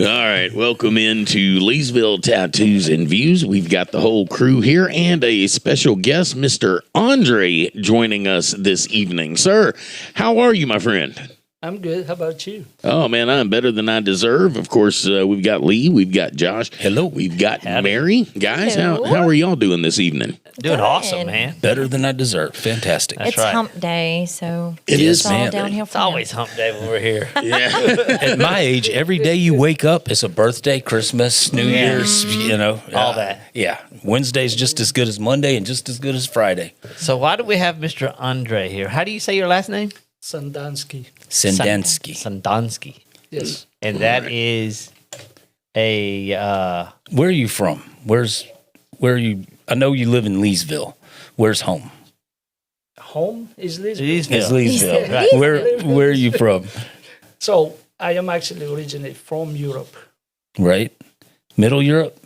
All right, welcome into Leesville Tattoos and Views. We've got the whole crew here and a special guest, Mr. Andrey, joining us this evening. Sir, how are you, my friend? I'm good. How about you? Oh, man, I'm better than I deserve. Of course, we've got Lee, we've got Josh. Hello. We've got Mary. Guys, how are y'all doing this evening? Doing awesome, man. Better than I deserve. Fantastic. That's It's right. hump day, so is, it's all man. downhill It's from always hump day when we're here. Yeah. At my age, every day you wake up is a birthday, Christmas, New Year's, All that. Yeah. Wednesday's just as good as Monday and just as good as Friday. So why do we have Mr. Andrey here? How do you say your last name? Sandansky. Sendansky. Sandansky. Yes. And that is a Where are you from? Where are you? I know you live in Leesville. Where's home? Home is Leesville. It's Leesville. Leesville. Right. Where are you from? So I am actually originally from Europe, Right? Middle Europe?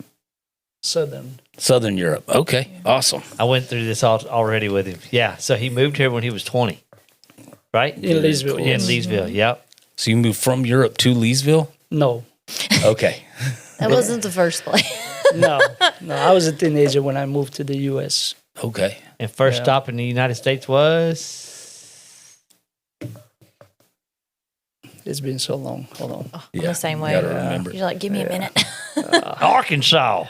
Southern. Southern Europe. Okay. Awesome. I went through this already with him. Yeah. So he moved here when he was 20. Right? In Leesville, In yes. Leesville, yep. So you moved from Europe to Leesville? No, Okay. That wasn't the first place. no. I was a teenager when I moved to the U.S. Okay. And first Yeah. stop in the United States was It's been so long. Hold on. I'm the same way. Gotta remember. You're like, give me a minute. Arkansas.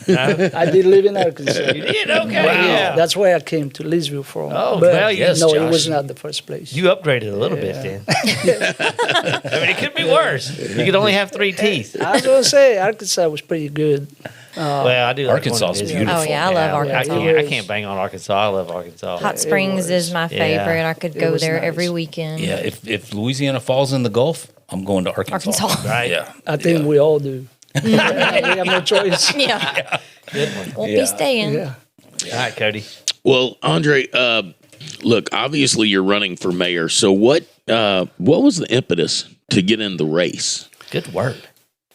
No? I did live in Arkansas. You did? Okay. Wow. Yeah. That's where I came to Leesville from. Oh, but well, yes, no, Josh. it was not the first place. You upgraded a little bit then. I mean, it could be worse. You could only have 3 teeth. I was going to say Arkansas was pretty good. Well, I do. Like Arkansas is beautiful. Oh, yeah, I love Arkansas. I can't bang on Arkansas. I love Arkansas. Hot Springs is my favorite. I could go was there nice. every weekend. Yeah, if Louisiana falls in the Gulf, I'm going to Arkansas. Arkansas. Right? Yeah. I think we all do. We have no choice. Yeah. Good one. Won't be staying. Yeah. All right, Cody. Well, Andrey, look, obviously you're running for mayor. So what was the impetus to get in the race? Good word.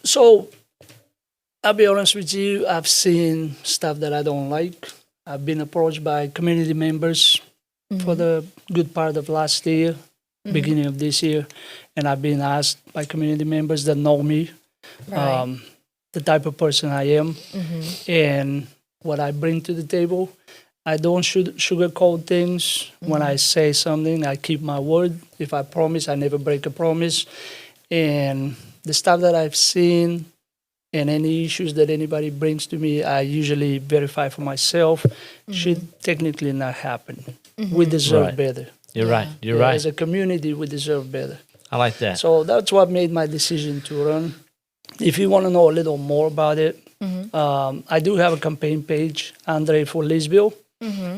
So, I'll be honest with you, I've seen stuff that I don't like. I've been approached by community members for the good part of last year, beginning of this year, and I've been asked by community members that know me, Right. the type of person I am, and what I bring to the table. I don't sugarcoat things. When I say something, I keep my word. If I promise, I never break a promise. And the stuff that I've seen and any issues that anybody brings to me, I usually verify for myself. Should technically not happen. We deserve Right. better. You're right. You're Yeah, right. As a community, we deserve better. I like that. So that's what made my decision to run. If you want to know a little more about it, I do have a campaign page, Andrey for Leesville,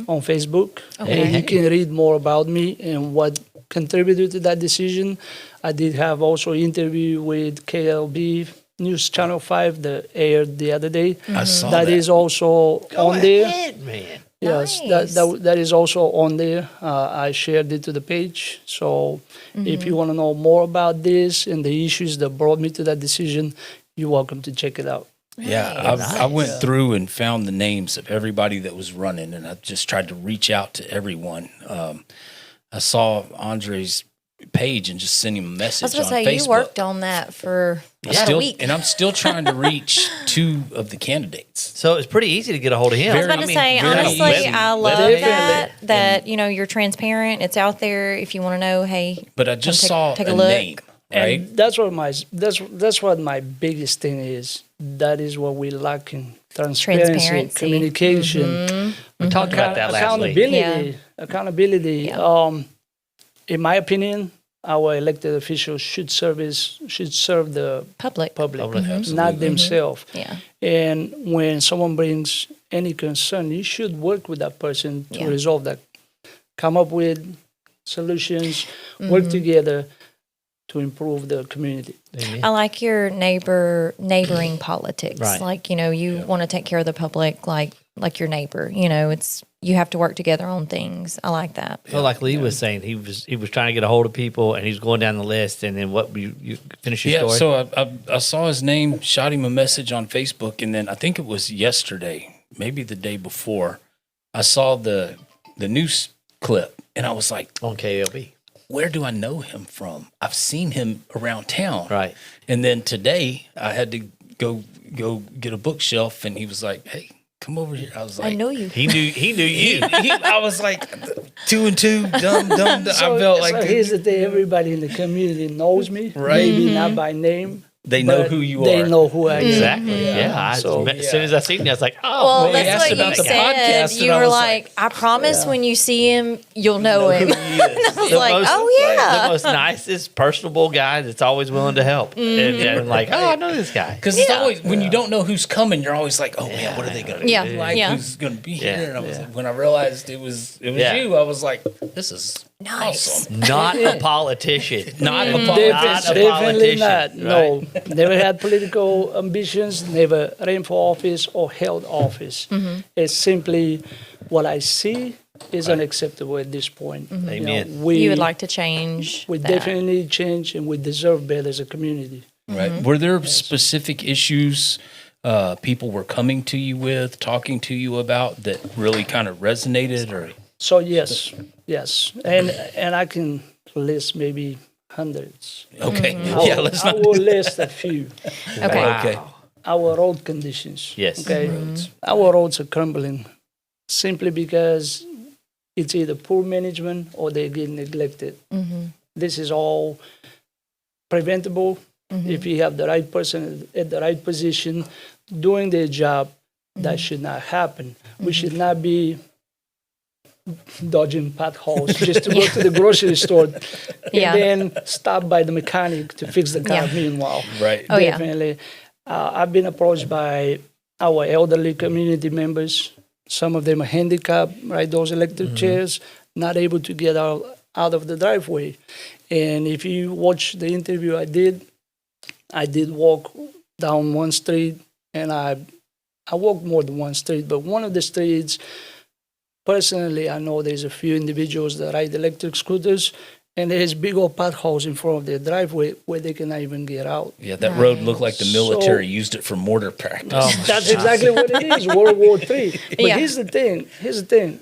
on Facebook. And you can read more about me and what contributed to that decision. I did have also an interview with KLB News Channel 5 that aired the other day. I saw That is also on there. Ahead, man. Yes, Nice. that is also on there. I shared it to the page. So if you want to know more about this and the issues that brought me to that decision, you're welcome to check it out. Yeah, I went through and found the names of everybody that was running, and I just tried to reach out to everyone. I saw Andrey's page and just sent him a I message was on going to say, Facebook. you worked on that for about a week. And I'm still trying to reach 2 of the candidates. So it's pretty easy to get a hold of him. I was about to say, honestly, easy. I love that you're transparent. It's out there. If you want to know, hey, But I just take- saw take a a look. name, right? And that's what my biggest thing is. That is what we lack in transparency. Communication. We talked about that last week. Accountability. In my opinion, our elected officials should serve the public. not themselves. Yeah. And when someone brings any concern, you should work with that person to resolve that. Come up with solutions, work together to improve the community. I like your neighboring politics. Right. Like, you want to take care of the public like your neighbor. You have to work together on things. I like that. Well, like Lee was saying, he was trying to get a hold of people, and he was going down the list. And then what you finish your story? So I saw his name, shot him a message on Facebook, and then I think it was yesterday, maybe the day before, I saw the news clip, and I was like, on KLB. where do I know him from? I've seen him around town. Right. And then today I had to go get a bookshelf, and he was like, "Hey, come over here." I was like, I know you. He knew you. I was like, 2 and 2, dumb. I felt So like here's the thing: everybody in the community knows me, Right. maybe not by name. they know but who you They are. know who I am. Exactly. Yeah. Mm-hmm. So- As soon as I seen you, I was like, oh. Well, Well, he that's asked what about you the said. podcast, You and I were was like, I promise when you see him, you'll know him. Who he is. I was like, oh, The yeah. most nicest, personable guy that's always willing to help. And like, oh, I know this guy. Because it's always, when you don't know who's coming, you're always like, oh man, what are they gonna Yeah, do? Like, yeah. who's gonna be Yeah. here? And I was like, when I realized it was Yeah. you, I was like, this is Nice. awesome. Not a politician. Not a Definitely politician, not. right? No, never had political ambitions. Never ran for office or held office. It's simply what I see is unacceptable at this point. You know, Amen. You would like to change we that. definitely need change, and we deserve better as a community. Right. Were there specific issues people were coming to you with, talking to you about that really kind of resonated, or? So yes, and I can list maybe hundreds. Okay. I Yeah, will- let's I not. will list a few. Okay. Wow. Okay. Our road conditions. Yes. Okay. Our roads are crumbling simply because it's either poor management or they get neglected. This is all preventable if you have the right person at the right position doing their job. That should not happen. We should not be dodging potholes just to go to the grocery store and Yeah. then stop by the mechanic to fix the car Yeah. meanwhile. Right. Oh, yeah. Definitely. I've been approached by our elderly community members. Some of them are handicapped, right? Those electric chairs, not able to get out of the driveway. And if you watch the interview I did walk down one street, and I walked more than one street, but one of the streets, personally, I know there's a few individuals that ride electric scooters, and there's big old potholes in front of their driveway where they cannot even get out. Yeah, that road looked like the military used it for mortar practice. Oh, That's exactly what it is, World War III. But Yeah. here's the thing.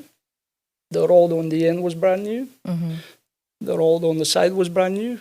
The road on the end was brand new. The road on the side was brand new.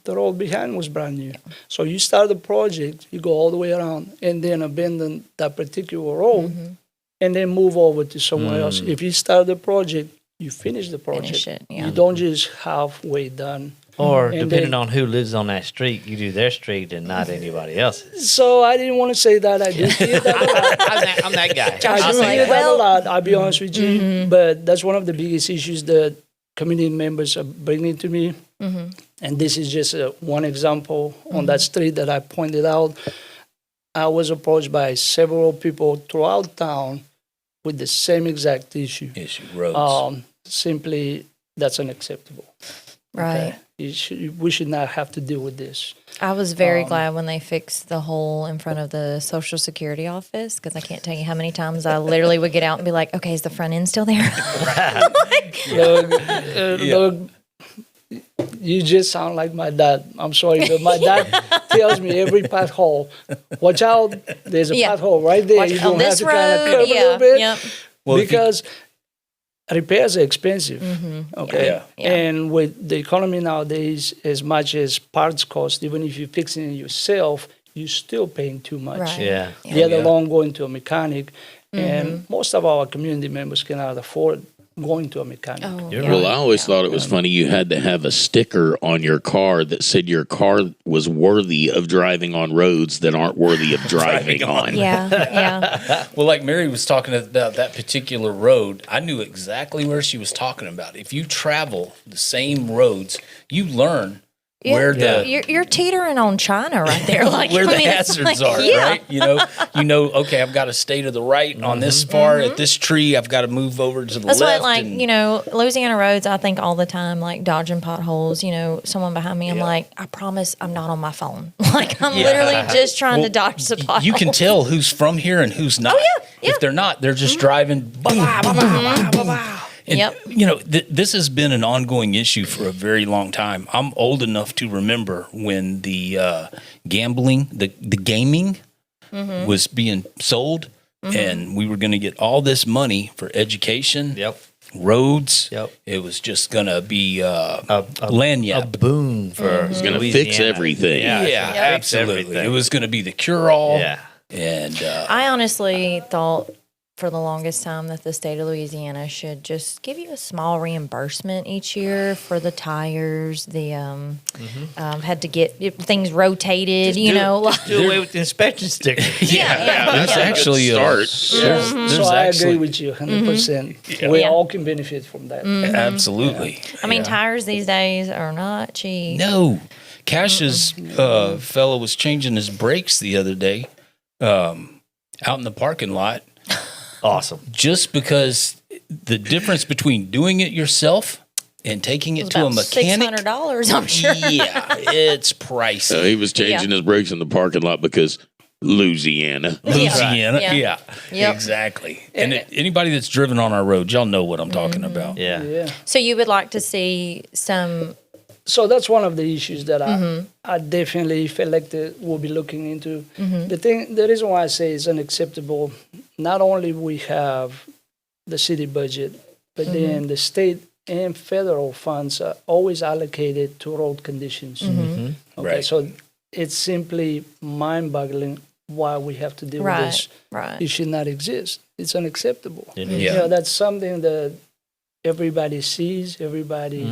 The road behind was brand new. So you start the project, you go all the way around, and then abandon that particular road, and then move over to somewhere else. If you start the project, you finish the project. Finish it, yeah. You don't just halfway done. Or And depending then- on who lives on that street, you do their street and not anybody else's. So I didn't want to say that. I do hear that a lot. I'm that guy. I I'll do say hear that. that a lot. I'll be honest with you, but that's one of the biggest issues that community members are bringing to me. And this is just one example on that street that I pointed out. I was approached by several people throughout town with the same exact issue. Roads. Simply, that's unacceptable. Right. We should not have to deal with this. I was very glad when they fixed the hole in front of the Social Security office, because I can't tell you how many times I literally would get out and be like, okay, is the front end still there? Look, you just sound like my dad. I'm sorry, but my dad tells me every pothole, watch out, there's a Yeah. pothole right there. Watch You're on going to have this to kind of road. curve a Yeah. little bit Yep. Well, if you- because repairs are expensive. Okay. Yeah. Yeah. And with the economy nowadays, as much as parts cost, even if you're fixing it yourself, you're still paying too much. Right. Yeah. Let Yeah. alone going to a mechanic. And most of our community members cannot afford going to a mechanic. Oh, You're yeah. Well, I always thought it was funny you had to have a sticker on your car that said your car was worthy of driving on roads that aren't worthy of driving on. Yeah, yeah. Well, like Mary was talking about that particular road, I knew exactly where she was talking about. If you travel the same roads, you learn where the You're teetering on China right there. Like where I the mean, it's hazards like, are, yeah. right? You know, okay, I've got to stay to the right on this far at this tree. I've got to move over to the That's left. what, like, and- you know, Louisiana roads, I think all the time, like dodging potholes, you know, someone behind me, I'm like, I promise I'm not on my phone. Like, I'm literally just trying to dodge the potholes. you can tell who's from here and who's not. yeah. If they're not, they're just driving. Boom, boom, boom, boom, boom. And, Yep. you know, this has been an ongoing issue for a very long time. I'm old enough to remember when the gambling, the gaming was being sold, and we were going to get all this money for education. Yep. roads. Yep. It was just going to be a lanyard. boon for It's going to fix everything. Yeah, Yeah, fix absolutely. everything. It was going to be the cure-all. Yeah. And I honestly thought for the longest time that the state of Louisiana should just give you a small reimbursement each year for the tires. The had to get things rotated, you know. Just do away with the inspection sticker. Yeah. there's actually start. there's So I actually, agree with you 100%. We Yeah. all can benefit from that. Absolutely. I mean, tires these days are not cheap. No. Cash's fellow was changing his brakes the other day out in the parking lot Awesome. just because the difference between doing it yourself and taking it to a mechanic. $600, I'm sure. Yeah, it's pricey. He was changing his brakes in the parking lot because Louisiana. Louisiana, Yeah. yeah, Yep. exactly. And anybody that's driven on our road, y'all know what I'm talking about. Yeah. Yeah. So you would like to see some. So that's one of the issues that I definitely feel like that we'll be looking into. The reason why I say it's unacceptable, not only we have the city budget, but then the state and federal funds are always allocated to road conditions. Okay, Right. so it's simply mind-boggling why we have to deal with this. Right. It should not exist. It's unacceptable. It is. You know, that's something that everybody sees, everybody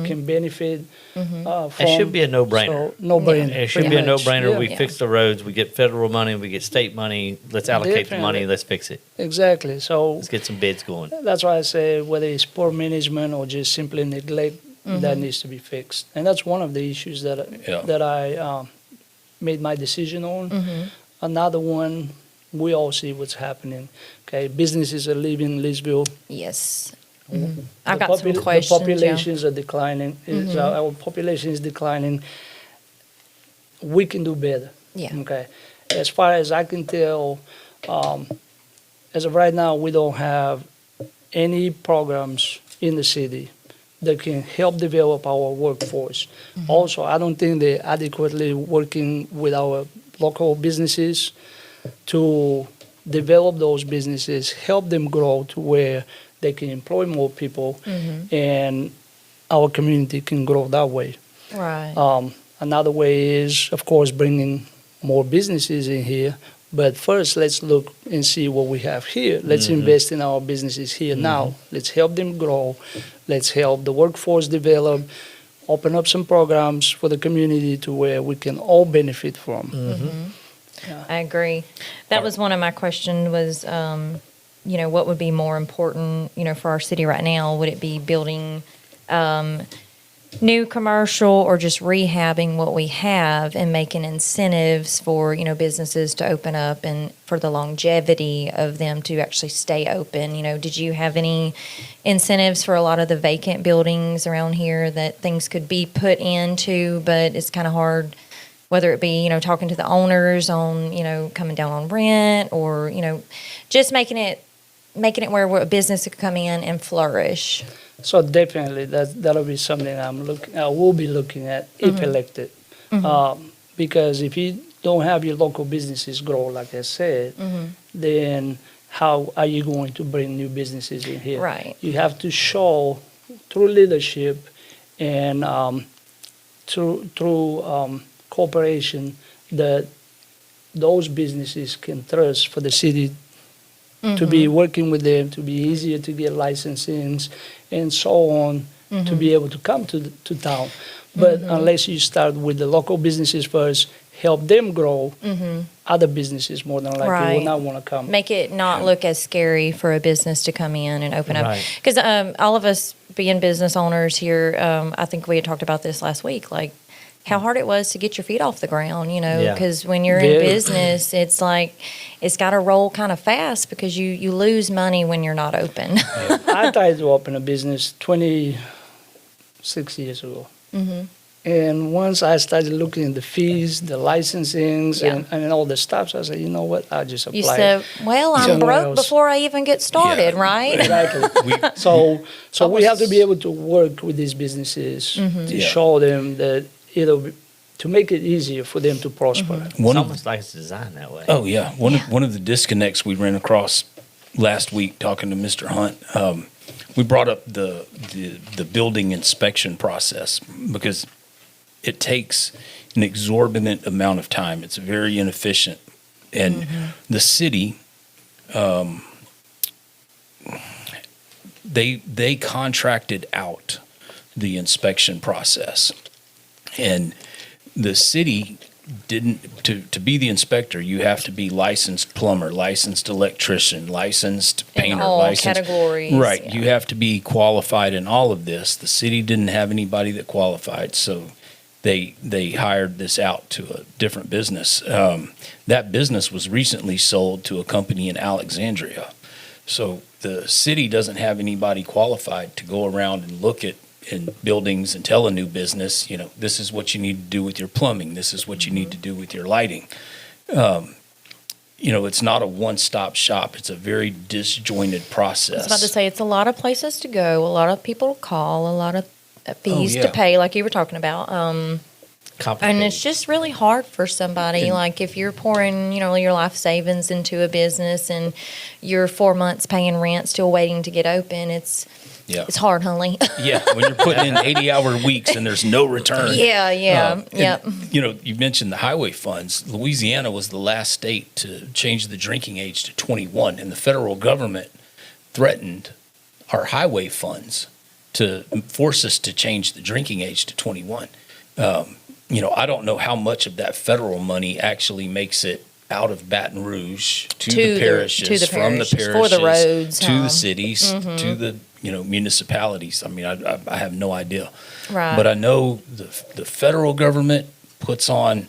can benefit from. It should be a no-brainer. So, no-brainer. It should pretty be a much. no-brainer. Yeah. We fix the roads. We get federal money. We get state money. Let's allocate the money. Definitely. Let's fix it. Exactly. So Let's get some bids going. that's why I say whether it's poor management or just simply neglect, that needs to be fixed. And that's one of the issues that I made my decision on. Another one, we all see what's happening. Okay, businesses are leaving Leesville. Yes. I've The got some questions. The populations are declining. Our population is declining. We can do better. Yeah. Okay. As far as I can tell, as of right now, we don't have any programs in the city that can help develop our workforce. Also, I don't think they're adequately working with our local businesses to develop those businesses, help them grow to where they can employ more people, and our community can grow that way. Right. Another way is, of course, bringing more businesses in here. But first, let's look and see what we have here. Let's invest in our businesses here now. Let's help them grow. Let's help the workforce develop, open up some programs for the community to where we can all benefit from. I agree. That was one of my questions was, what would be more important, for our city right now? Would it be building new commercial or just rehabbing what we have and making incentives for, businesses to open up and for the longevity of them to actually stay open? Did you have any incentives for a lot of the vacant buildings around here that things could be put into, but it's kind of hard, whether it be, talking to the owners on, coming down on rent or, just making it where a business could come in and flourish? So definitely, that'll be something I will be looking at if elected. Because if you don't have your local businesses grow, like I said, then how are you going to bring new businesses in here? Right. You have to show through leadership and through cooperation that those businesses can trust for the city to be working with them, to be easier to get licensings and so on, to be able to come to town. But unless you start with the local businesses first, help them grow, other businesses more than likely will not want to come. Make it not look as scary for a business to come in and open up. Right. Because all of us being business owners here, I think we had talked about this last week, like how hard it was to get your feet off the ground, because when you're in business, it's like it's got to roll kind of fast because you lose money when you're not open. I tried to open a business 26 years ago. And once I started looking at the fees, the licensings, and all the stuff, so I said, you know what, I'll just apply. You said, well, I'm somewhere broke else. before I even get started, right? Exactly. So we have to be able to work with these businesses to show them that, to make it easier for them to prosper. It's almost like it's designed that way. Oh yeah, one of the disconnects we ran across last week talking to Mr. Hunt. we brought up the building inspection process because it takes an exorbitant amount of time. It's very inefficient, and the city, they contracted out the inspection process, and the city didn't. To be the inspector, you have to be licensed plumber, licensed electrician, licensed painter, In all licensed categories. Right, yeah. you have to be qualified in all of this. The city didn't have anybody that qualified, so they hired this out to a different business. That business was recently sold to a company in Alexandria. So the city doesn't have anybody qualified to go around and look at in buildings and tell a new business, this is what you need to do with your plumbing. This is what you need to do with your lighting. It's not a one-stop shop. It's a very disjointed process. I was about to say, it's a lot of places to go, a lot of people to call, a lot of fees yeah. to pay, like you were talking about. Complicated. And it's just really hard for somebody. Like if you're pouring, your life savings into a business and you're 4 months paying rent, still waiting to get open, it's hard, honey. Yeah, when you're putting in 80-hour weeks and there's no return. Yeah. You mentioned the highway funds. Louisiana was the last state to change the drinking age to 21, and the federal government threatened our highway funds to force us to change the drinking age to 21. I don't know how much of that federal money actually makes it out of Baton Rouge to the parishes, from the parishes, for the roads, to the cities, to the municipalities. I mean, I have no idea. Right. But I know the federal government puts on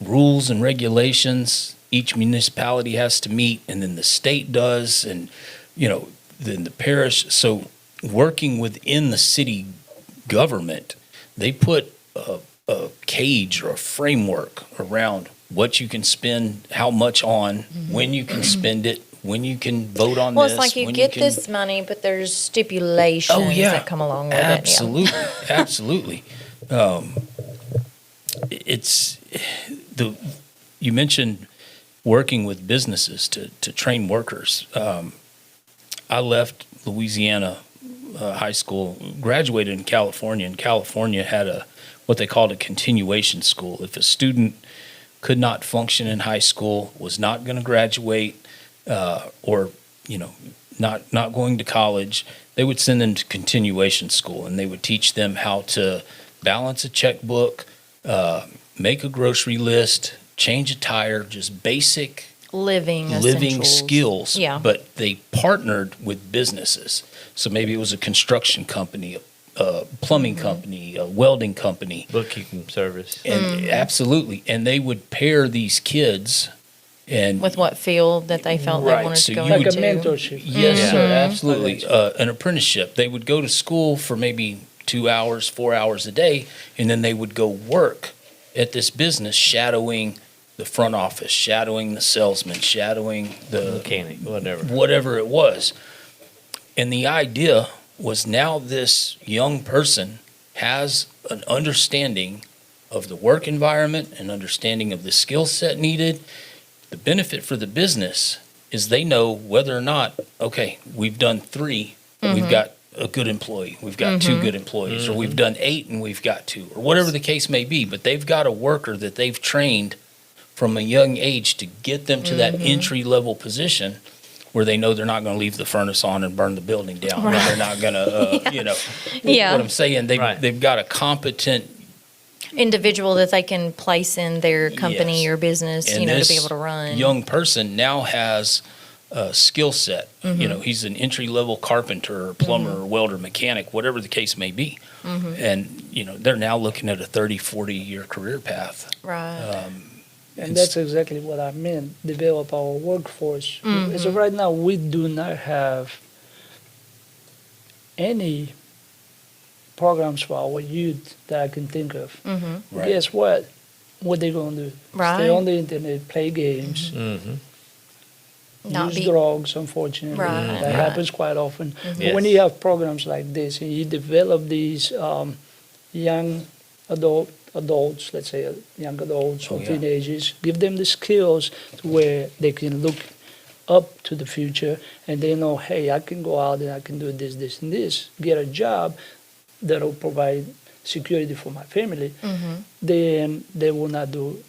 rules and regulations each municipality has to meet, and then the state does, and then the parish. So working within the city government, they put a cage or a framework around what you can spend, how much on, when you can spend it, when you can vote on Well, this. it's like you when get can- this money, but there's stipulations that come along with absolutely, it. Yeah. absolutely. It's you mentioned working with businesses to train workers. I left Louisiana high school, graduated in California, and California had what they called a continuation school. If a student could not function in high school, was not going to graduate, or not going to college, they would send them to continuation school, and they would teach them how to balance a checkbook, make a grocery list, change a tire, just basic Living essentials. Skills. Yeah. But they partnered with businesses. So maybe it was a construction company, a plumbing company, a welding company. Bookkeeping service. And absolutely. And they would pair these kids and With what field that they felt Right, they wanted so to go you Like into. a mentorship. yes, Yeah. sir, absolutely. An apprenticeship. They would go to school for maybe 2 hours, 4 hours a day, and then they would go work at this business, shadowing the front office, shadowing the salesman, shadowing the Mechanic, whatever it was. And the idea was now this young person has an understanding of the work environment, an understanding of the skill set needed. The benefit for the business is they know whether or not, okay, we've done 3, we've got a good employee, we've got 2 good employees, or we've done 8 and we've got 2, or whatever the case may be. But they've got a worker that they've trained from a young age to get them to that entry-level position where they know they're not going to leave the furnace on and burn the building down. Right. They're not going to, Yeah. what I'm saying. They've got a competent Individual that they can place in their company Yes. or business, And to this be able to run. young person now has a skill set. He's an entry-level carpenter or plumber or welder, mechanic, whatever the case may be. And, they're now looking at a 30, 40-year career path. Right. And that's exactly what I meant, develop our workforce. So right now, we do not have any programs for our youth that I can think of. Right. Guess what? What they going to do? Right. Stay on the internet, play games, Not use be- drugs, unfortunately. Right, That right. happens quite often. But Yes. when you have programs like this, and you develop these young adults, let's say young adults or yeah. teenagers, give them the skills to where they can look up to the future, and they know, hey, I can go out and I can do this, this, and this, get a job that'll provide security for my family, then they will not do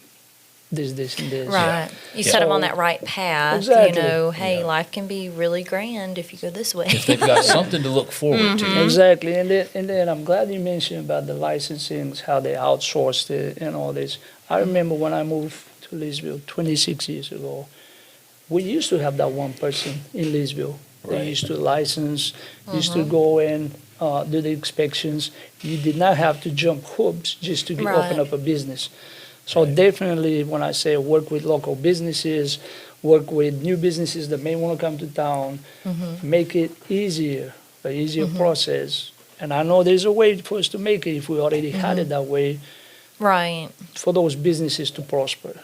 this, and this. Right. You set them on that right path. Exactly. You know, hey, Yeah. life can be really grand if you go this way. If they've got something to look forward to. Exactly, and then I'm glad you mentioned about the licensing, how they outsourced it and all this. I remember when I moved to Leesville 26 years ago, we used to have that one person in Leesville. They Right. used to license, used to go in, do the inspections. You did not have to jump hoops just to Right. open up a business. So definitely, when I say work with local businesses, work with new businesses that may want to come to town, make it easier, an easier process. And I know there's a way for us to make it if we already had it that way, Right. for those businesses to prosper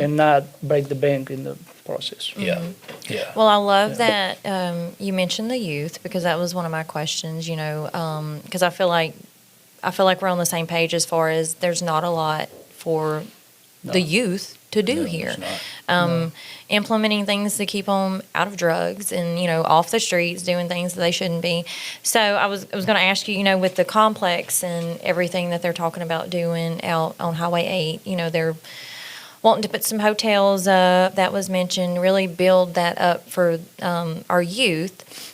and not break the bank in the process. Yeah. Yeah. Well, I love that you mentioned the youth, because that was one of my questions. You know, because I feel like we're on the same page as far as there's not a lot for the youth to do here. There's not. Implementing things to keep them out of drugs and, you know, off the streets, doing things that they shouldn't be. So I was going to ask you, you know, with the complex and everything that they're talking about doing out on Highway 8, you know, they're wanting to put some hotels up, that was mentioned, really build that up for our youth.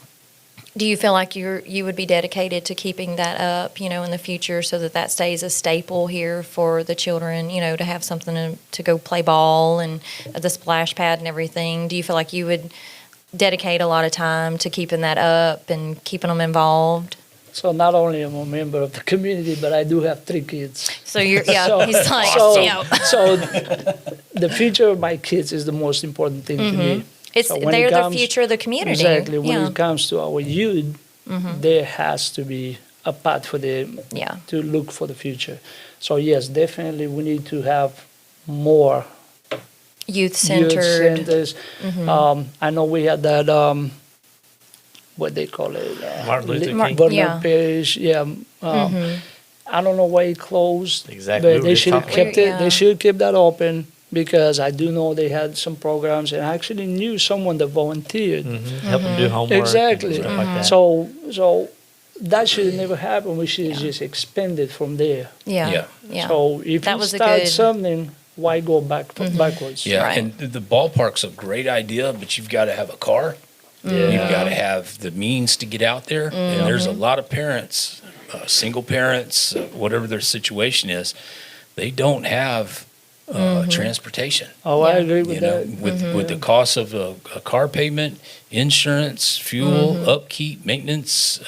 Do you feel like you would be dedicated to keeping that up, you know, in the future, so that stays a staple here for the children, you know, to have something to go play ball and the splash pad and everything? Do you feel like you would dedicate a lot of time to keeping that up and keeping them involved? So not only am I a member of the community, but I do have 3 kids. So you're, So- he's like, so, yeah. so the future of my kids is the most important thing to me. It's So when they're it the comes- future of the community. Exactly. When Yeah. it comes to our youth, there has to be a path for them Yeah. to look for the future. So yes, definitely we need to have more Youth youth centered. centers. I know we had that, what they call it? Martin Luther King. Vernon Yeah. Parish, yeah. I don't know why it closed. Exactly. We But were they just should have talking kept about it. that. They should have kept that open, because I do know they had some programs, and I actually knew someone that volunteered. Help them do homework. Exactly. And stuff like that. So that should have never happened. We should have just expanded from there. Yeah. Yeah. Yeah. So if That you was a start good- something, why go backwards? Yeah, Right. and the ballpark's a great idea, but you've got to have a car. You've got to have the means to get out there. And there's a lot of parents, single parents, whatever their situation is, they don't have transportation. Oh, I Yeah. agree with You know, that. with the cost of a car payment, insurance, fuel, upkeep, maintenance.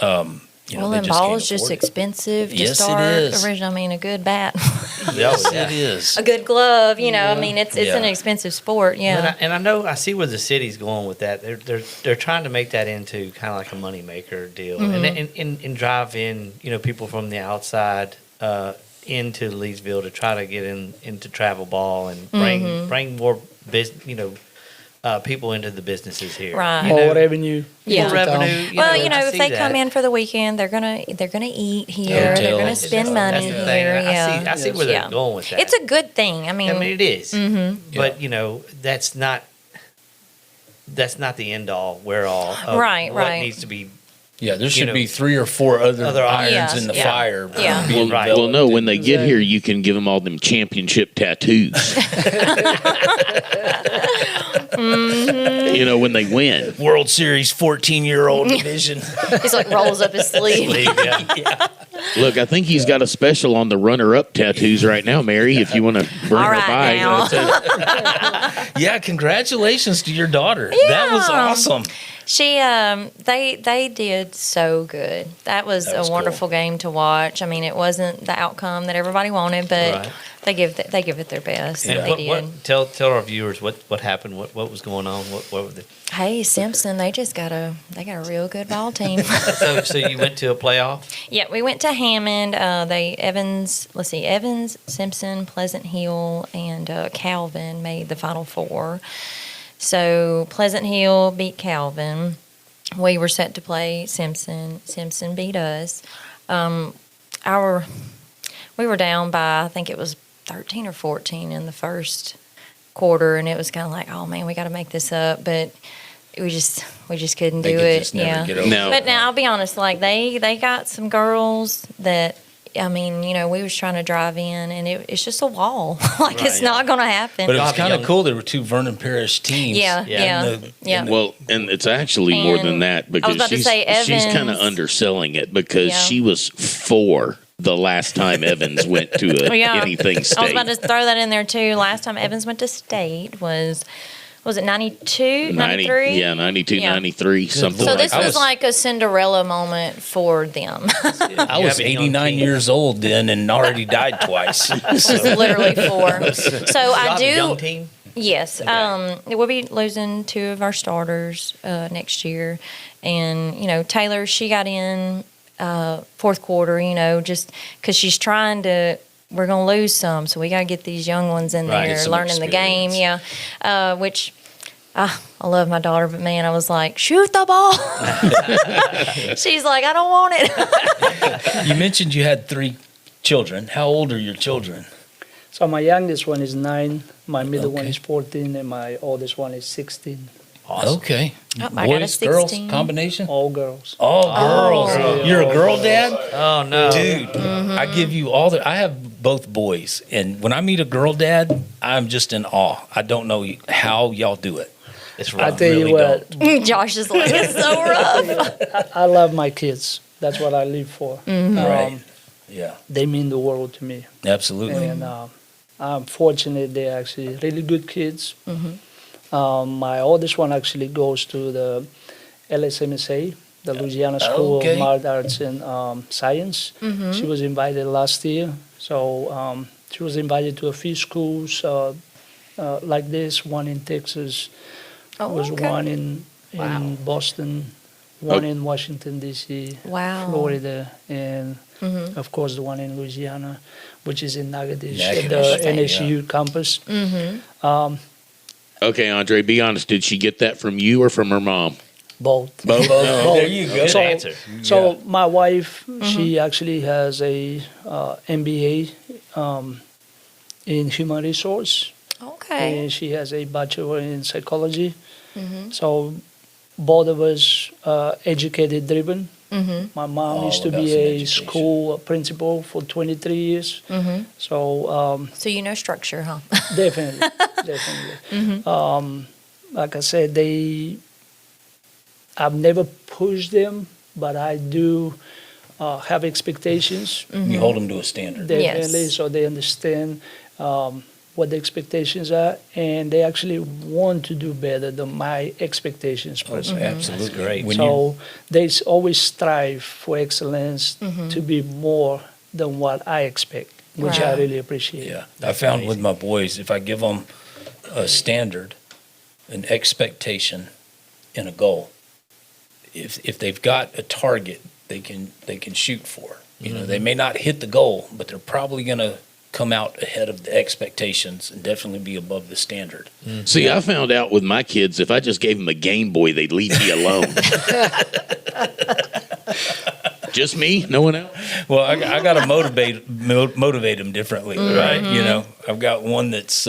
You know, Well, they and just ball can't is just afford it. expensive to Yes, it start. is. Originally, I mean, a good bat, Yes, it is. a good glove. You know, I mean, it's an Yeah. expensive sport. Yeah. And I know I see where the city's going with that. They're trying to make that into kind of like a moneymaker deal, and drive in, you know, people from the outside into Leesville to try to get into travel ball and bring more business, you know, people into the businesses here. Right. You know, More revenue. Yeah. into town. revenue. Well, I if see they that. come in for the weekend, they're gonna eat here. They're gonna Hotels. spend That's money the here. thing. Yeah. I see where they're Yeah. going with that. It's a good thing. I mean, it is. But you know, that's not the end all, where all. Of Right, what right. needs to be. Yeah, there You should know, be 3 or 4 other other irons Yes, in the yeah. fire. Yeah. being Right. Well, no, developed. when they get here, you can give them all them championship tattoos. You know, when they win. World Series 14-year-old division. he's like rolls up his sleeve. Look, I think he's got a special on the runner-up tattoos right now, Mary, if you want to bring All her right, by. now. Yeah, congratulations to your daughter. That was Yeah. awesome. She, they did so good. That was That was a wonderful game to watch. I mean, it wasn't the outcome that everybody wanted, but Right. they give it their best. Yeah. They did. Tell our viewers what happened. What was going on? What were the, Hey, Simpson, they got a real good ball team. so you went to a playoff? Yeah, we went to Hammond. Evans, Simpson, Pleasant Hill, and Calvin made the Final Four. So Pleasant Hill beat Calvin. We were set to play Simpson. Simpson beat us. We were down by, I think it was 13 or 14 in the first quarter, and it was kind of like, oh man, we got to make this up. But we just couldn't They do could it. just never Yeah. get over Now, But now I'll be honest, like they got some girls that, I mean, we was trying to drive in and it's just a wall. Like it's not going to happen. But it was Robbie kind of Young. cool. There were two Vernon Parish teams. Yeah, yeah, in the- yeah. in the- well, and it's actually more than And that I was because about to she's say kind of Evans. underselling it because Yeah. she was 4 the last time Evans went to anything state. I was about to throw that in there too. Last time Evans went to state was it 92, 93? Yeah, 92, Yeah. 93, something So like this that. was like a Cinderella moment for them. I was have a young 89 team. years old then and already died twice. This is literally 4. So I Y'all have a young do. team? Yes, we'll be losing 2 of our starters next year, and Taylor, she got in fourth quarter, just because she's trying to. We're gonna lose some, so we gotta get these young ones in Right, there some learning the game. experience. Yeah, which. I love my daughter, but man, I was like, shoot the ball. She's like, I don't want it. You mentioned you had 3 children. How old are your children? So my youngest one is 9, my middle one Okay. is 14, and my oldest one is 16. Okay. Oh, I got a Boys, girls, 16. combination? All girls. All girls. girls. You're a girl dad? Oh, no. Dude, I give you all the. I have both boys, and when I meet a girl dad, I'm just in awe. I don't know how y'all do it. It's I rough. tell really you what, Josh is like, it's so rough. I love my kids. That's what I live for. Right. Yeah, They mean the world to me. absolutely. And I'm fortunate they're actually really good kids. My oldest one actually goes to the LSMSA, the Louisiana School Okay. of Art, Arts, and Science. She was invited last year. So she was invited to a few schools like this, one in Texas, Oh, was okay. one in Boston, one in Washington, D.C., Wow. Florida, and of course the one in Louisiana, which is in Natchitoches, at Natchitoches, the yeah. NSU campus. Okay, Andre, be honest. Did she get that from you or from her mom? Both. Both. There you go. Good So- answer. So my wife, she actually has a MBA in human resource, Okay. and she has a bachelor in psychology. So both of us educated driven. My mom All used to about be some a education. school principal for 23 years. So So you know structure, huh? definitely, definitely. Like I said, I've never pushed them, but I do have expectations. You hold them to a standard. Definitely, Yes. so they understand what the expectations are, and they actually want to do better than my expectations. Per se. Absolutely. That's great. When you, So they always strive for excellence to be more than what I expect, which I Right. really appreciate. yeah, I found with my boys, if I give them a standard, an expectation, and a goal, if they've got a target, they can shoot for. They may not hit the goal, but they're probably going to come out ahead of the expectations and definitely be above the standard. See, I found out with my kids, if I just gave them a Game Boy, they'd leave me alone. Just me? No one else? Well, I got to motivate them differently, right? I've got one that's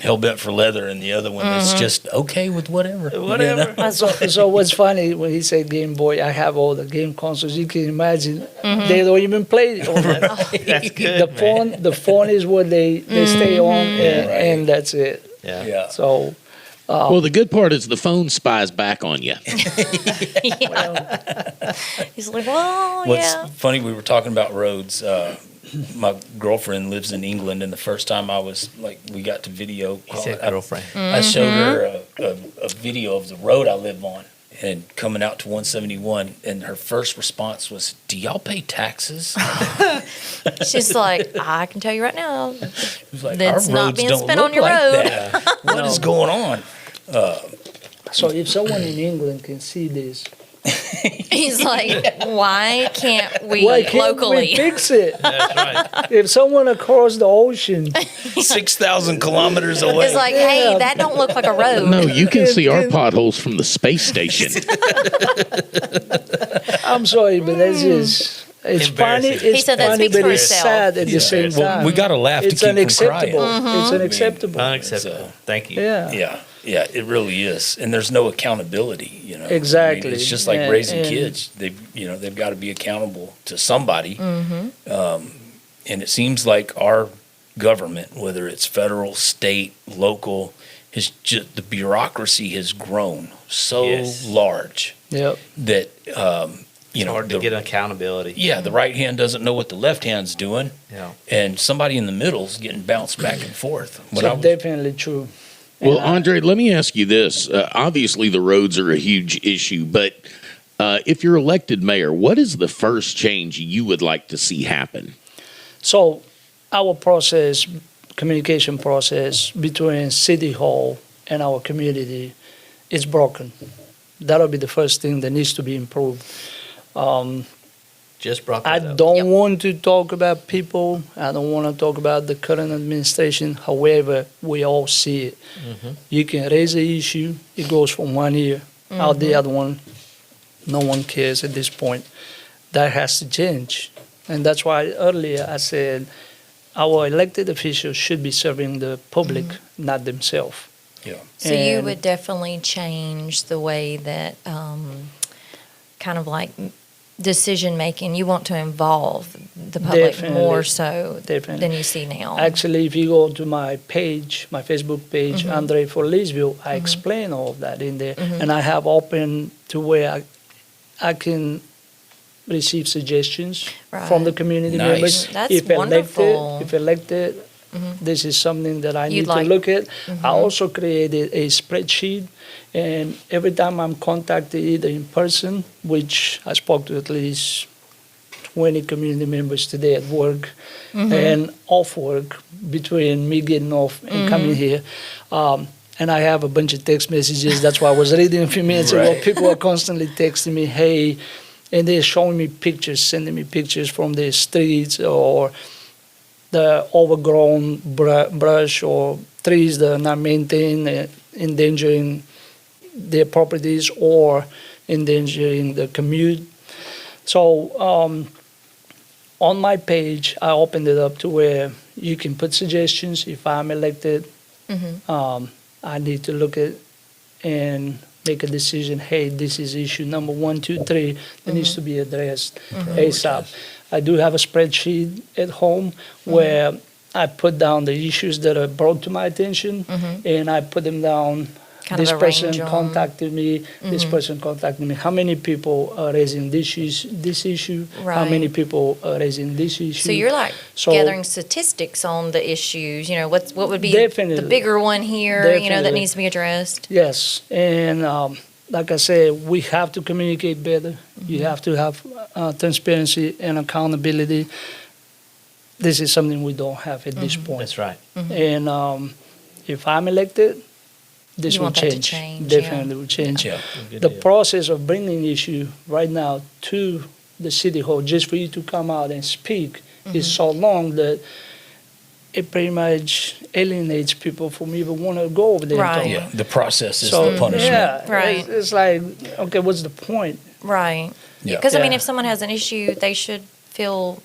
hell bent for leather, and the other one that's just okay with whatever. Whatever. So what's funny when he said Game Boy, I have all the game consoles. You can imagine they don't even play it. That's good, The phone is what they stay on, and that's it. Yeah. Yeah. So Well, the good part is the phone spies back on you. He's like, well, What's yeah. funny, we were talking about roads. My girlfriend lives in England, and the first time I was we got to video. He said I- girlfriend. I showed her a video of the road I live on and coming out to 171, and her first response was, "Do y'all pay taxes?" She's like, I can tell you right now. It was like, That's our not roads being don't spent look on your like road. that. What is going on? So if someone in England can see this, He's like, why can't we why can't locally? we fix it? That's right. If someone across the ocean, 6,000 kilometers away. It's like, hey, Yeah. that don't look like a road. No, you can see our potholes from the space station. I'm sorry, but that's just it's funny. Embarrassing. It's He said that funny, speaks but for it's itself. sad at the same Well, time. we got to laugh It's to keep from unacceptable. crying. It's unacceptable. Unacceptable. Thank you. Yeah. Yeah. Yeah, it really is, and there's no accountability. You know, Exactly. it's just like And- raising and- kids. They've got to be accountable to somebody. Mm-hmm. And it seems like our government, whether it's federal, state, local, has just the bureaucracy has grown so Yes. large Yep. that It's hard to get accountability. yeah, the right hand doesn't know what the left hand's doing, Yeah. and somebody in the middle's getting bounced back and forth. When I So was- definitely true. Well, And I- Andre, let me ask you this. Obviously, the roads are a huge issue, but if you're elected mayor, what is the first change you would like to see happen? So our process, communication process between City Hall and our community is broken. That'll be the first thing that needs to be improved. Just brought I that up. don't Yep. want to talk about people. I don't want to talk about the current administration. However, we all see it. You can raise an issue, it goes from one ear out the other one. No one cares at this point. That has to change. And that's why earlier I said our elected officials should be serving the public, not themselves. So you And- would definitely change the way that, kind of like decision making. You want to involve the public Definitely. more so Definitely. than you see now. Actually, if you go to my page, my Facebook page, Mm-hmm. Andrey for Leesville, I explain all of that in there. And I have open to where I can receive suggestions from the Right. community Nice. members. That's if wonderful. If elected, this is something that I You'd need like- to look at. I also created a spreadsheet, and every time I'm contacted either in person, which I spoke to at least 20 community members today at work and off work, between me getting off and coming here. And I have a bunch of text messages. That's why I was reading a few minutes ago. Right. People are constantly texting me, hey, and they're showing me pictures, sending me pictures from the streets or the overgrown brush or trees that are not maintained, endangering their properties or endangering the commute. So on my page, I opened it up to where you can put suggestions. If I'm elected, I need to look at and make a decision. Hey, this is issue number 1, 2, 3 that needs to be addressed ASAP. I do have a spreadsheet at home where I put down the issues that are brought to my attention, and I put them down. Kind of This person arrange 'em. contacted me. This person contacted me. How many people are raising this issue? How Right. many people are raising this issue? So you're like So- gathering statistics on the issues. You know, what would be Definitely. the bigger one here? You know, that Definitely. needs to be addressed. Yes, and like I said, we have to communicate better. You have to have transparency and accountability. This is something we don't have at this point. That's right. And if I'm elected, this You will want that to change. change, yeah. Definitely will change. Yeah. Good The deal. process of bringing issue right now to the city hall, just for you to come out and speak, is so long that it pretty much alienates people from even want to go over there. and Right. talk. Yeah, the process is So the punishment. yeah, Right. it's like, okay, what's the point? Right. Yeah. Because I mean, Yeah. if someone has an issue, they should feel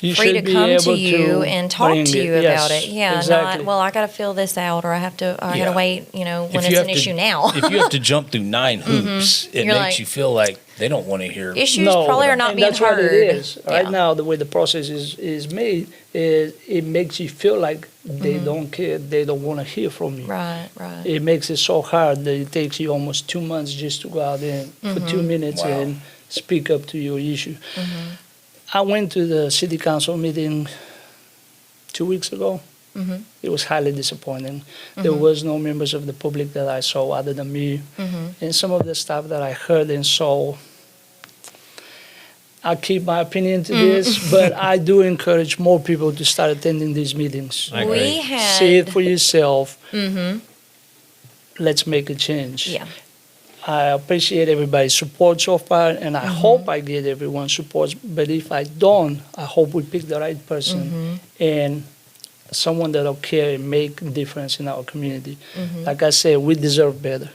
You free to should be come to able you and talk bring to you it. about Yes, it. Yeah, exactly. not, well, I got to fill this out or I Yeah. got to wait, you know, when If it's you an have to- issue now. If you have to jump through 9 hoops, it You're makes like- you feel like they don't want to hear. Issues No, probably are not and being that's heard. what it is. Right Yeah. now, the way the process is made, is it makes you feel like they don't care, they don't want to hear from you. Right, right. It makes it so hard that it takes you almost 2 months just to go out there for 2 minutes Wow. and speak up to your issue. I went to the city council meeting 2 weeks ago. It was highly disappointing. There was no members of the public that I saw other than me. And some of the stuff that I heard and saw, I'll keep my opinion to this, but I do encourage more people to start attending these meetings. I agree. We had. See it for yourself. Let's make a change. Yeah. I appreciate everybody's support so far, and I hope I get everyone's support. But if I don't, I hope we pick the right person and someone that'll care and make a difference in our community. Like I said, we deserve better.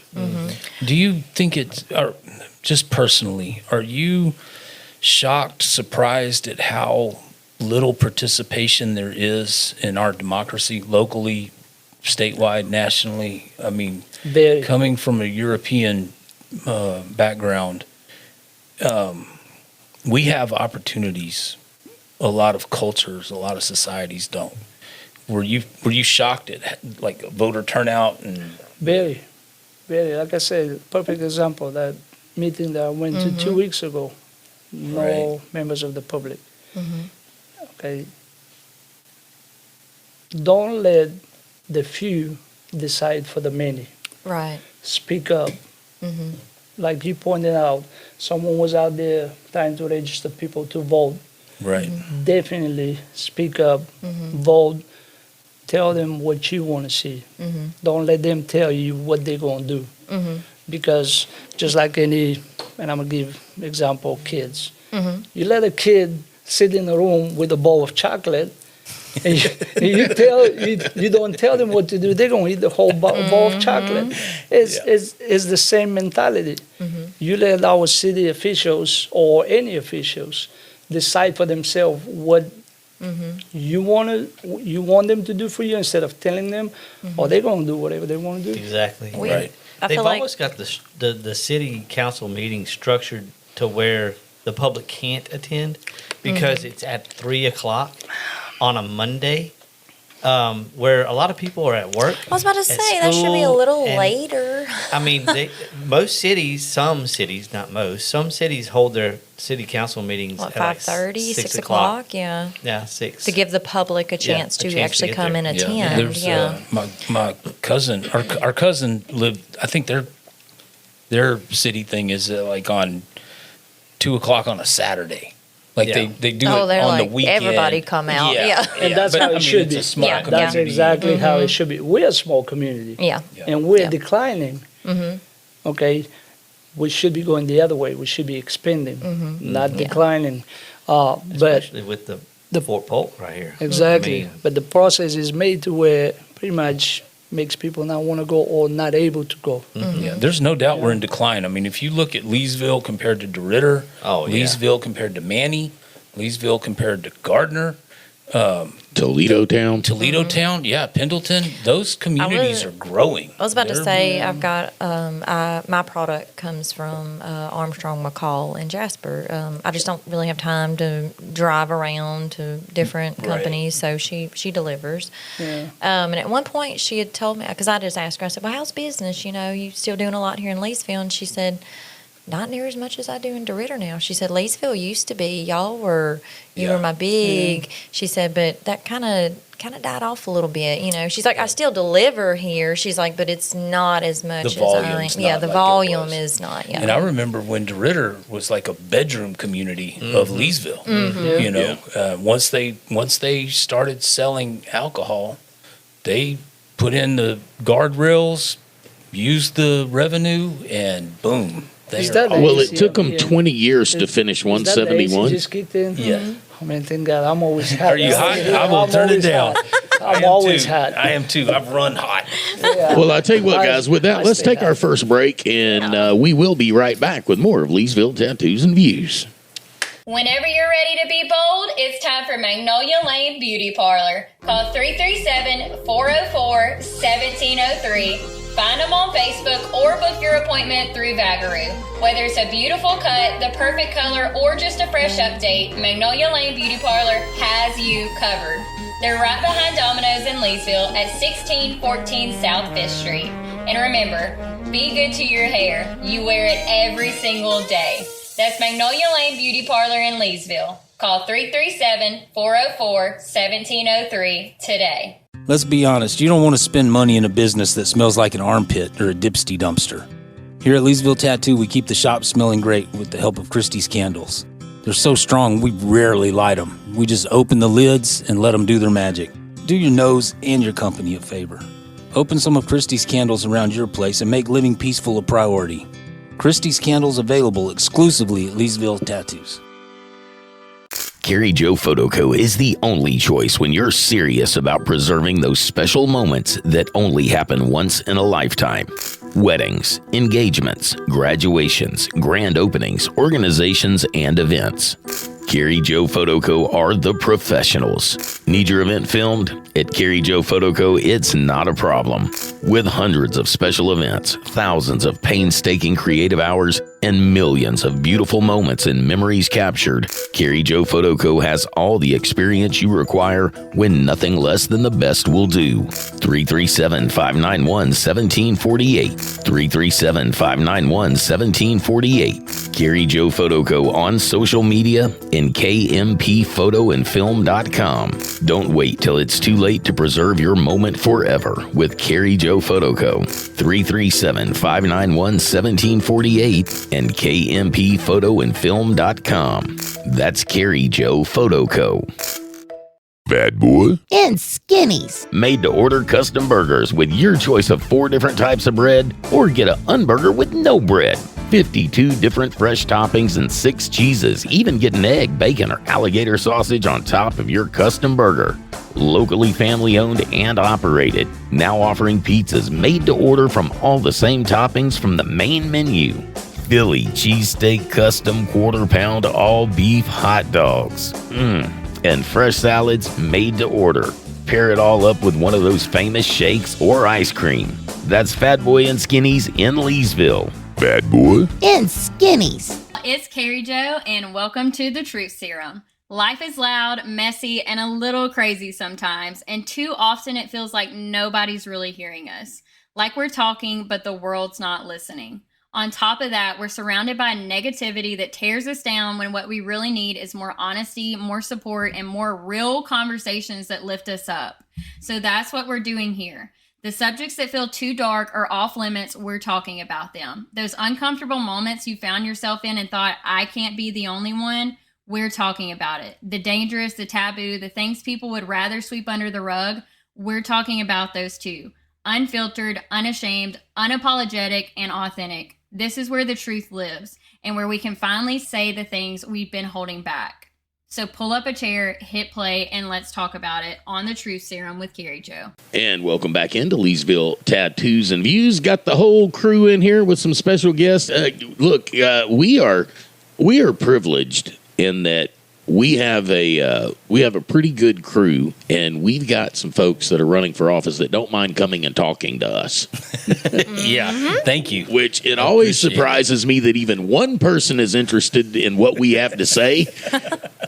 Do you think it's, or just personally, are you shocked, surprised at how little participation there is in our democracy locally, statewide, nationally. I mean, Very. coming from a European background, we have opportunities. A lot of cultures, a lot of societies don't. Were you shocked at like voter turnout and? Very, very. Like I said, perfect example, that meeting that I went to 2 weeks ago, no Right. members of the public. Okay. Don't let the few decide for the many. Right. Speak up. Like you pointed out, someone was out there trying to register people to vote. Right. Definitely speak up, vote, tell them what you want to see. Don't let them tell you what they're going to do. Because just like any, and I'm going to give example, kids. You let a kid sit in a room with a bowl of chocolate, and you don't tell them what to do, they're going to eat the whole bowl of chocolate. It's the same mentality. You let our city officials or any officials decide for themselves what you want them to do for you instead of telling them, or they're going to do whatever they want to do. Exactly. Right. I They've feel like almost got the city council meeting structured to where the public can't attend because it's at 3:00 on a Monday, where a lot of people are at work. I was about to at say that should be a school, little and- later. I mean, most cities, some cities, not most, some cities hold their city council meetings What, at like 5:30, 6 6:00. o'clock? Yeah. Yeah, 6. To give the public a chance a to chance to actually get come there. and attend. There's my cousin. Our cousin lived. I think their city thing is like on 2:00 on a Saturday. Like Yeah. they do Oh, it they're on like, the weekend. everybody come out. Yeah. And that's but, how it I mean, should it's be. a small Yeah. That's community. exactly how it should be. We're a small community. Yeah. And we're Yeah. declining. Okay, we should be going the other way. We should be expanding, not declining. But Especially with the Fort Polk right here. exactly, I mean, but the process is made to where pretty much makes people not want to go or not able to go. Yeah, there's no doubt we're in decline. I mean, if you look at Leesville compared to DeRitter, Oh, yeah. Leesville compared to Manny, Leesville compared to Gardner, Toledo Town. Toledo Town, yeah, Pendleton, those communities are growing. I was about to They're- say I've got my product comes from Armstrong McCall in Jasper. I just don't really have time to drive around to different Right. companies, so she delivers. Yeah. And at one point she had told me, because I just asked her, I said, "Well, how's business? You know, you still doing a lot here in Leesville?" And she said, "Not near as much as I do in DeRitter now." She said, "Leesville used to be, you were my big." She said, "But that kind of died off a little bit, you know." She's like, "I still deliver here." She's like, "But it's not as much The volume's as I." not Yeah, the like it volume was. is not. Yeah. And I remember when DeRitter was like a bedroom community of Leesville. You know, once they started selling alcohol, they put in the guardrails, used the revenue, and boom. Is that all- Well, AC it took them here? 20 years to finish Is that the AC 171. just kicked in? Yeah. Oh man, thank God, I'm always hot. Are you hot? I will I'm turn it always down. hot. I I'm am always too. hot. I am too. I've run hot. Yeah. Well, I tell you what, guys, with that, I let's stay take our hot. first break, and we will be right back with more of Leesville Tattoos and Views. Whenever you're ready to be bold, it's time for Magnolia Lane Beauty Parlor. Call 337-404-1703. Find them on Facebook or book your appointment through Vagaroo. Whether it's a beautiful cut, the perfect color, or just a fresh update, Magnolia Lane Beauty Parlor has you covered. They're right behind Domino's in Leesville at 1614 South 5th Street. And remember, be good to your hair. You wear it every single day. That's Magnolia Lane Beauty Parlor in Leesville. Call 337-404-1703 today. Let's be honest, you don't want to spend money in a business that smells like an armpit or a dipsty dumpster. Here at Leesville Tattoo, we keep the shop smelling great with the help of Christie's candles. They're so strong, we rarely light them. We just open the lids and let them do their magic. Do your nose and your company a favor. Open some of Christie's candles around your place and make living peaceful a priority. Christie's candles available exclusively at Leesville Tattoos. Carrie Joe Photo Co. is the only choice when you're serious about preserving those special moments that only happen once in a lifetime. Weddings, engagements, graduations, grand openings, organizations, and events. Carrie Joe Photo Co. are the professionals. Need your event filmed? At Carrie Joe Photo Co., it's not a problem. With hundreds of special events, thousands of painstaking creative hours, and millions of beautiful moments and memories captured, Carrie Joe Photo Co. has all the experience you require when nothing less than the best will do. 337-591-1748. 337-591-1748. Carrie Joe Photo Co. on social media and kmphotoandfilm.com. Don't wait till it's too late to preserve your moment forever with Carrie Joe Photo Co. 337-591-1748 and kmphotoandfilm.com. That's Carrie Joe Photo Co. Bad boy. And skinnies. Made to order custom burgers with your choice of 4 different types of bread, or get a unburger with no bread. 52 different fresh toppings and 6 cheeses. Even get an egg, bacon, or alligator sausage on top of your custom burger. Locally family owned and operated. Now offering pizzas made to order from all the same toppings from the main menu. Philly cheesesteak custom quarter-pound all beef hot dogs. And fresh salads made to order. Pair it all up with one of those famous shakes or ice cream. That's Fat Boy and Skinnies in Leesville. Bad Boy And skinnies. It's Carrie Joe, and welcome to the Truth Serum. Life is loud, messy, and a little crazy sometimes, and too often it feels like nobody's really hearing us. Like we're talking, but the world's not listening. On top of that, we're surrounded by negativity that tears us down when what we really need is more honesty, more support, and more real conversations that lift us up. So that's what we're doing here. The subjects that feel too dark or off limits, we're talking about them. Those uncomfortable moments you found yourself in and thought, I can't be the only one, we're talking about it. The dangerous, the taboo, the things people would rather sweep under the rug, we're talking about those too. Unfiltered, unashamed, unapologetic, and authentic. This is where the truth lives and where we can finally say the things we've been holding back. So pull up a chair, hit play, and let's talk about it on the Truth Serum with Carrie Joe. And welcome back into Leesville Tattoos and Views. Got the whole crew in here with some special guests. Look, we are privileged in that we have a pretty good crew, and we've got some folks that are running for office that don't mind coming and talking to us. Yeah, thank you. Which it always surprises me that even one person is interested in what we have to say.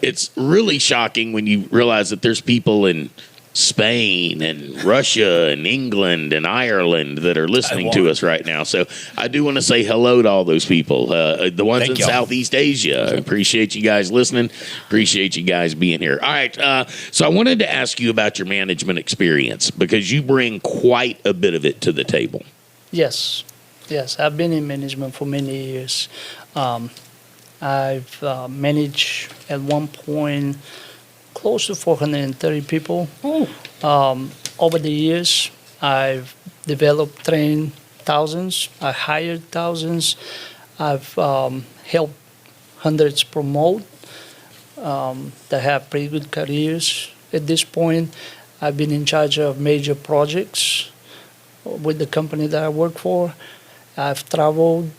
It's really shocking when you realize that there's people in Spain and Russia and England and Ireland that are listening to us right now. So I do want to say hello to all those people, the ones Thank in y'all. Southeast Asia. I appreciate you guys listening. Appreciate you guys being here. All right. So I wanted to ask you about your management experience because you bring quite a bit of it to the table. Yes. I've been in management for many years. I've managed at one point close to 430 people. Over the years, I've developed, trained thousands. I hired thousands. I've helped hundreds promote that have pretty good careers. At this point, I've been in charge of major projects with the company that I work for. I've traveled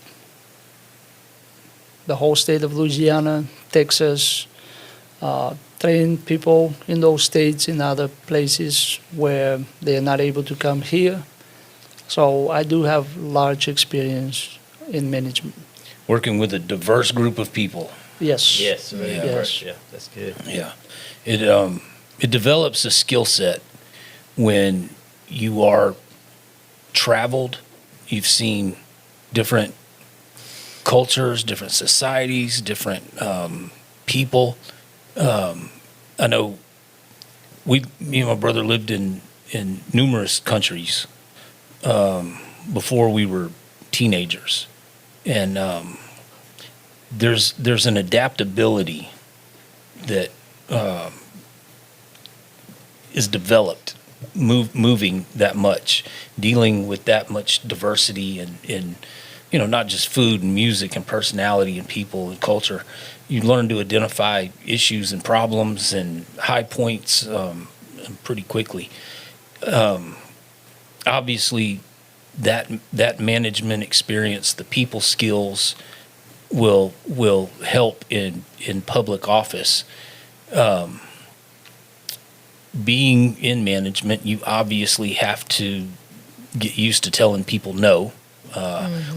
the whole state of Louisiana, Texas, train people in those states in other places where they're not able to come here. So I do have large experience in management. Working with a diverse group of people. Yes. Yes, really Yeah. diverse. Yeah, that's good. Yeah, it develops a skill set when you are traveled. You've seen different cultures, different societies, different people. I know me and my brother lived in numerous countries before we were teenagers, and there's an adaptability that is developed moving that much, dealing with that much diversity and not just food and music and personality and people and culture. You learn to identify issues and problems and high points pretty quickly. Obviously, that management experience, the people skills, will help in public office. Being in management, you obviously have to get used to telling people no.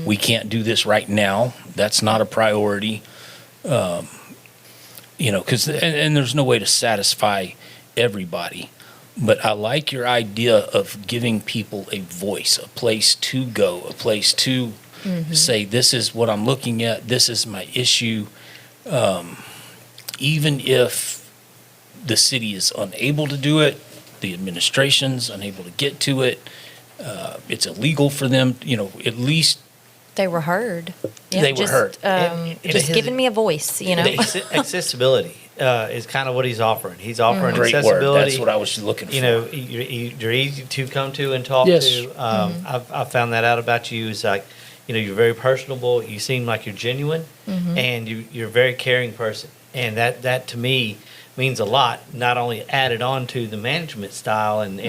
We can't do this right now. That's not a priority. Because and there's no way to satisfy everybody. But I like your idea of giving people a voice, a place to go, a place to say, this is what I'm looking at, this is my issue. Even if the city is unable to do it, the administration's unable to get to it, it's illegal for them, at least They were heard. They were heard. Just giving me a voice, The accessibility is kind of what he's offering. He's offering great accessibility. word. That's what I was looking for. You're easy to come to and talk Yes. to. I've found that out about you. Is like, you're very personable. You seem like you're genuine, and you're a very caring person. And that to me means a lot. Not only added on to the management style, and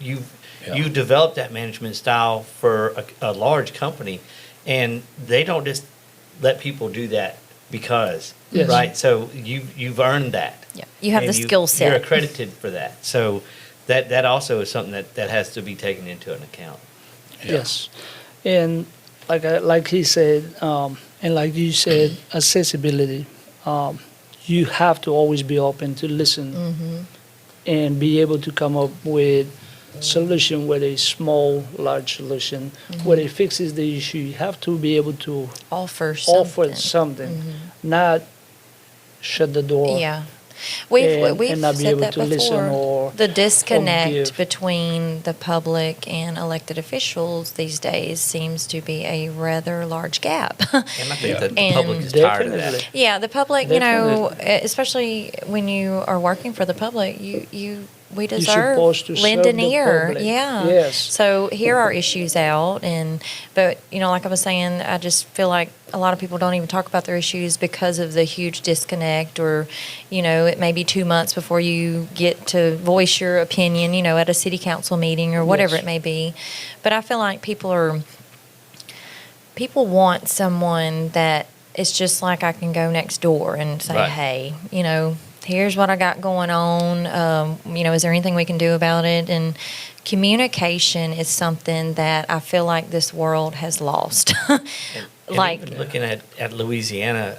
you've developed that management style for a large company, and they don't just let people do that because, Yes. right? So you've earned that. Yeah, you have And the skill set. You're accredited for that. So that also is something that has to be taken into an account. Yes, and like he said, and like you said, accessibility. You have to always be open to listen and be able to come up with solution, whether it's small, large solution, whether it fixes the issue. You have to be able to offer offer something. something, not shut the door. Yeah. We've and not be said able that to listen before. or The disconnect give. between the public and elected officials these days seems to be a rather large gap. And I think that the And- public is tired of Definitely. that. Yeah, the public, Definitely. especially when you are working for the public, we You're deserve supposed to lend serve an the ear. public. Yeah. Yes. So hear our issues out, but like I was saying, I just feel like a lot of people don't even talk about their issues because of the huge disconnect, or it may be 2 months before you get to voice your opinion, at a city council meeting or whatever Yes. it may be. But I feel like people want someone that it's just like I can go next door and say, Right. hey, here's what I got going on. Is there anything we can do about it? And communication is something that I feel like this world has lost. And Like- even looking at Louisiana,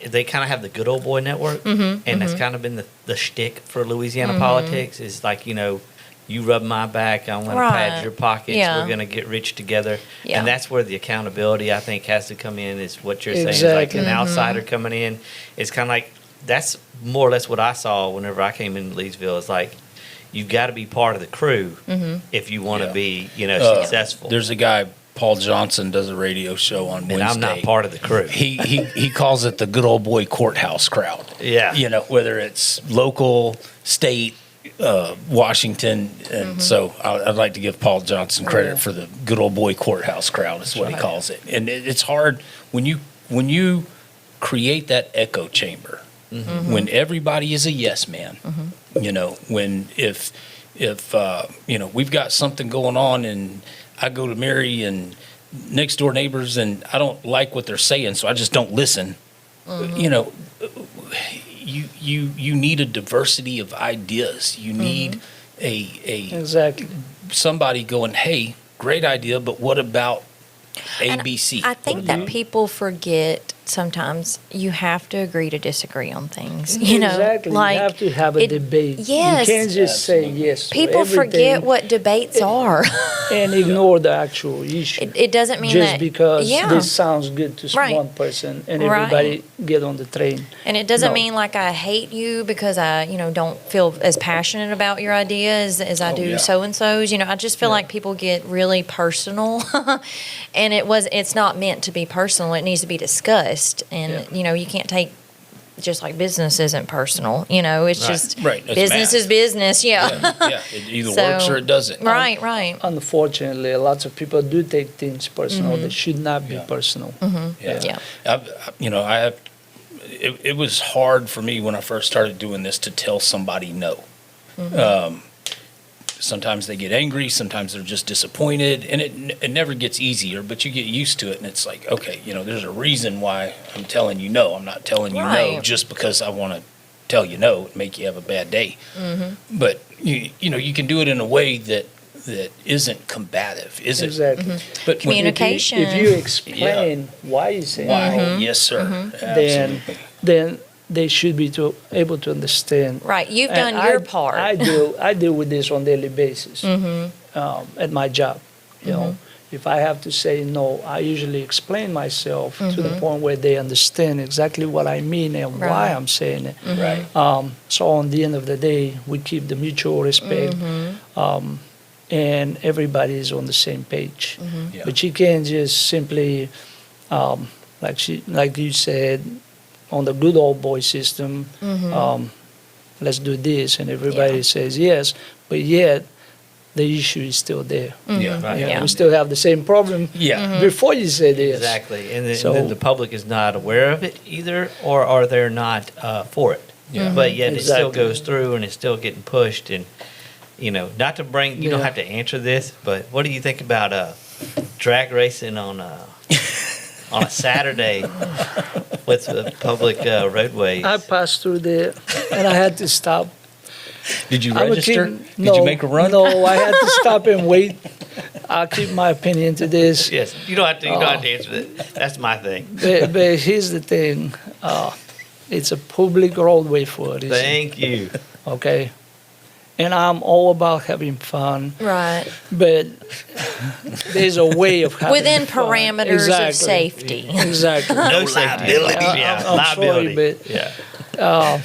they kind of have the good old boy network, and that's kind of been the shtick for Louisiana politics. Is like, you rub my back, I'm going to Right. pad your pockets. Yeah. We're going to get rich together, Yeah. and that's where the accountability I think has to come in. Is what you're saying? Is Exactly. like an outsider coming in. It's kind of like that's more or less what I saw whenever I came into Leesville. It's like you've got to be part of the crew if you want to Yeah. be successful. There's a guy, Paul Johnson, does a radio show on Wednesday. and I'm not part of the crew. He calls it the good old boy courthouse crowd. Yeah. Whether it's local, state, Washington, and so I'd like to give Paul Johnson credit for the good old boy courthouse crowd is what he calls it. And it's hard when you create that echo chamber, when everybody is a yes man. When if we've got something going on and I go to Mary and next door neighbors and I don't like what they're saying, so I just don't listen. You need a diversity of ideas. You need a exactly. somebody going, hey, great idea, but what about ABC? I think that people forget sometimes you have to agree to disagree on things. Exactly. Like you have to have a debate. Yes. You can't just say yes. to people forget everything what debates are. and ignore the actual issue. It doesn't mean just that because yeah. this sounds good to Right. one person and Right. everybody get on the train. And it doesn't No. mean like I hate you because I, don't feel as passionate about your ideas as I do yeah. so-and-so's. I just feel like people get really personal and it's not meant to be personal. It needs to be discussed. And, you can't take just like business isn't personal. It's just Right. It's business math. is business. Yeah. Yeah, it either So- works or it doesn't. Right, right. Unfortunately, lots of people do take things personal. They should not be personal. Yeah. It was hard for me when I first started doing this to tell somebody no. Sometimes they get angry, sometimes they're just disappointed, and it never gets easier, but you get used to it, and it's like, okay, there's a reason why I'm telling you no. I'm not telling you no Right. just because I want to tell you no and make you have a bad day. But you can do it in a way that isn't combative, is it? Exactly. But when- Communication. If you explain why you say why? no, Yes, sir. then Absolutely. then they should be able to understand. Right. You've And done your part. I deal with this on a daily basis at my job. You know, if I have to say no, I usually explain myself to the point where they understand exactly what I mean and why Right. I'm saying it. Right. So on the end of the day, we keep the mutual respect, and everybody is on the same page. Yeah. But you can't just simply, like you said, on the good old boy system, let's do this, and everybody Yeah. says yes, but yet the issue is still there. Yeah. Right. Yeah, Yeah. we still have the same problem Yeah. before you said yes. Exactly, and So- then the public is not aware of it either, or are they not for it? Yeah. But yet it still Exactly. goes through, and it's still getting pushed. And not to bring, you don't Yeah. have to answer this, but what do you think about drag racing on on a Saturday with the public roadways? I passed through there, and I had to stop. Did you I would register? keep- Did you make a run? No, I had to stop and wait. I'll keep my opinion to this. Yes, you don't have to. You don't have to answer that. That's my thing. But here's the thing. It's a public roadway for a reason. Thank you. Okay? And I'm all about having fun, Right. but there's a way of having Within fun. parameters Exactly. of safety. Exactly. No safety. Yeah, I'm liability. sorry, yeah.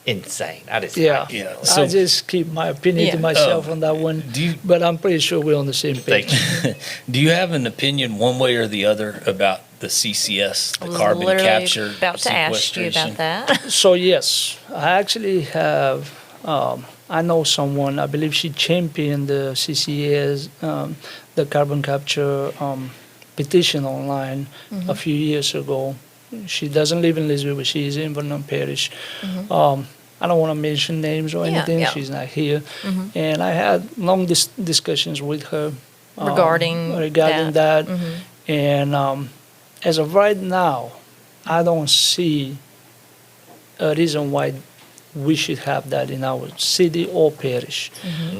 Insane. I just Yeah. Yeah. I So just keep my opinion to Yeah. myself on that one. do you But I'm pretty sure we're on the same page. Thank you. do you have an opinion one way or the other about the CCS, I the was carbon literally capture about to ask you sequestration? about that. So yes, I actually have. I know someone. I believe she championed the CCS, the carbon capture petition online a few years ago. She doesn't live in Leesville, but she is in Vernon Parish. I don't want to mention names or Yeah, anything. yeah. She's not here, and I had long discussions with her Regarding that. And as of right now, I don't see a reason why we should have that in our city or parish.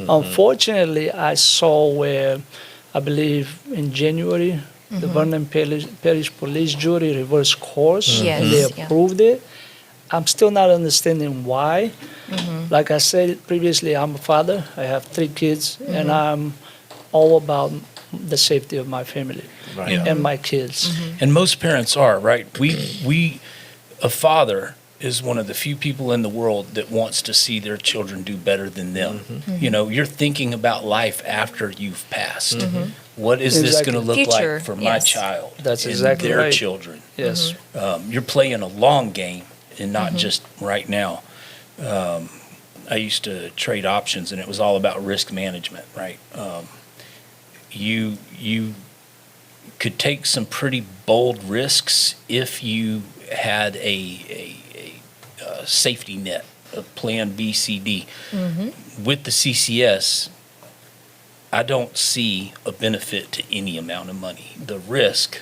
Unfortunately, I saw where, I believe in January, the Vernon Parish Police Jury reversed course Yes, and they yeah. approved it. I'm still not understanding why. Like I said previously, I'm a father. I have 3 kids, and I'm all about the safety of my family Right. Yeah. and my kids. And most parents are, right? A father is one of the few people in the world that wants to see their children do better than them. You're thinking about life after you've passed. What is this Exactly. going to look Future, like for my yes. child? That's and exactly their right. children. Yes. You're playing a long game and not just right now. I used to trade options, and it was all about risk management, right? You could take some pretty bold risks if you had a safety net, a plan B, C, D. With the CCS, I don't see a benefit to any amount of money. The risk,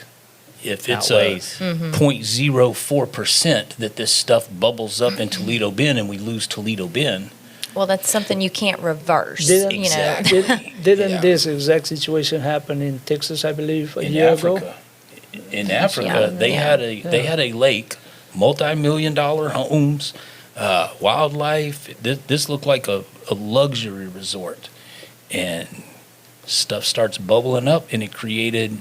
if it's Outweighs. 0.04% that this stuff bubbles up in Toledo Bend and we lose Toledo Bend. Well, that's something you can't reverse. Didn't- You know. Exactly. Didn't Yeah. this exact situation happen in Texas, I believe, a In year Africa. ago? In Africa, Yeah, they yeah. had a lake, multi-million-dollar homes, wildlife. This looked like a luxury resort, and stuff starts bubbling up, and it created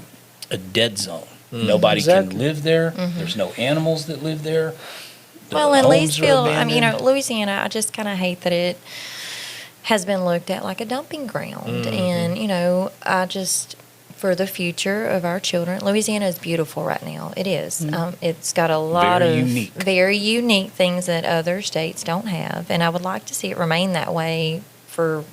a dead zone. Nobody Exactly. can live there. There's no animals that live there. The Well, in homes are Leesville, I mean, abandoned. Louisiana, I just kind of hate that it has been looked at like a dumping ground. And, I just, for the future of our children, Louisiana is beautiful right now. It is. It's got a lot Very of unique. very unique things that other states don't have. And I would like to see it remain that way for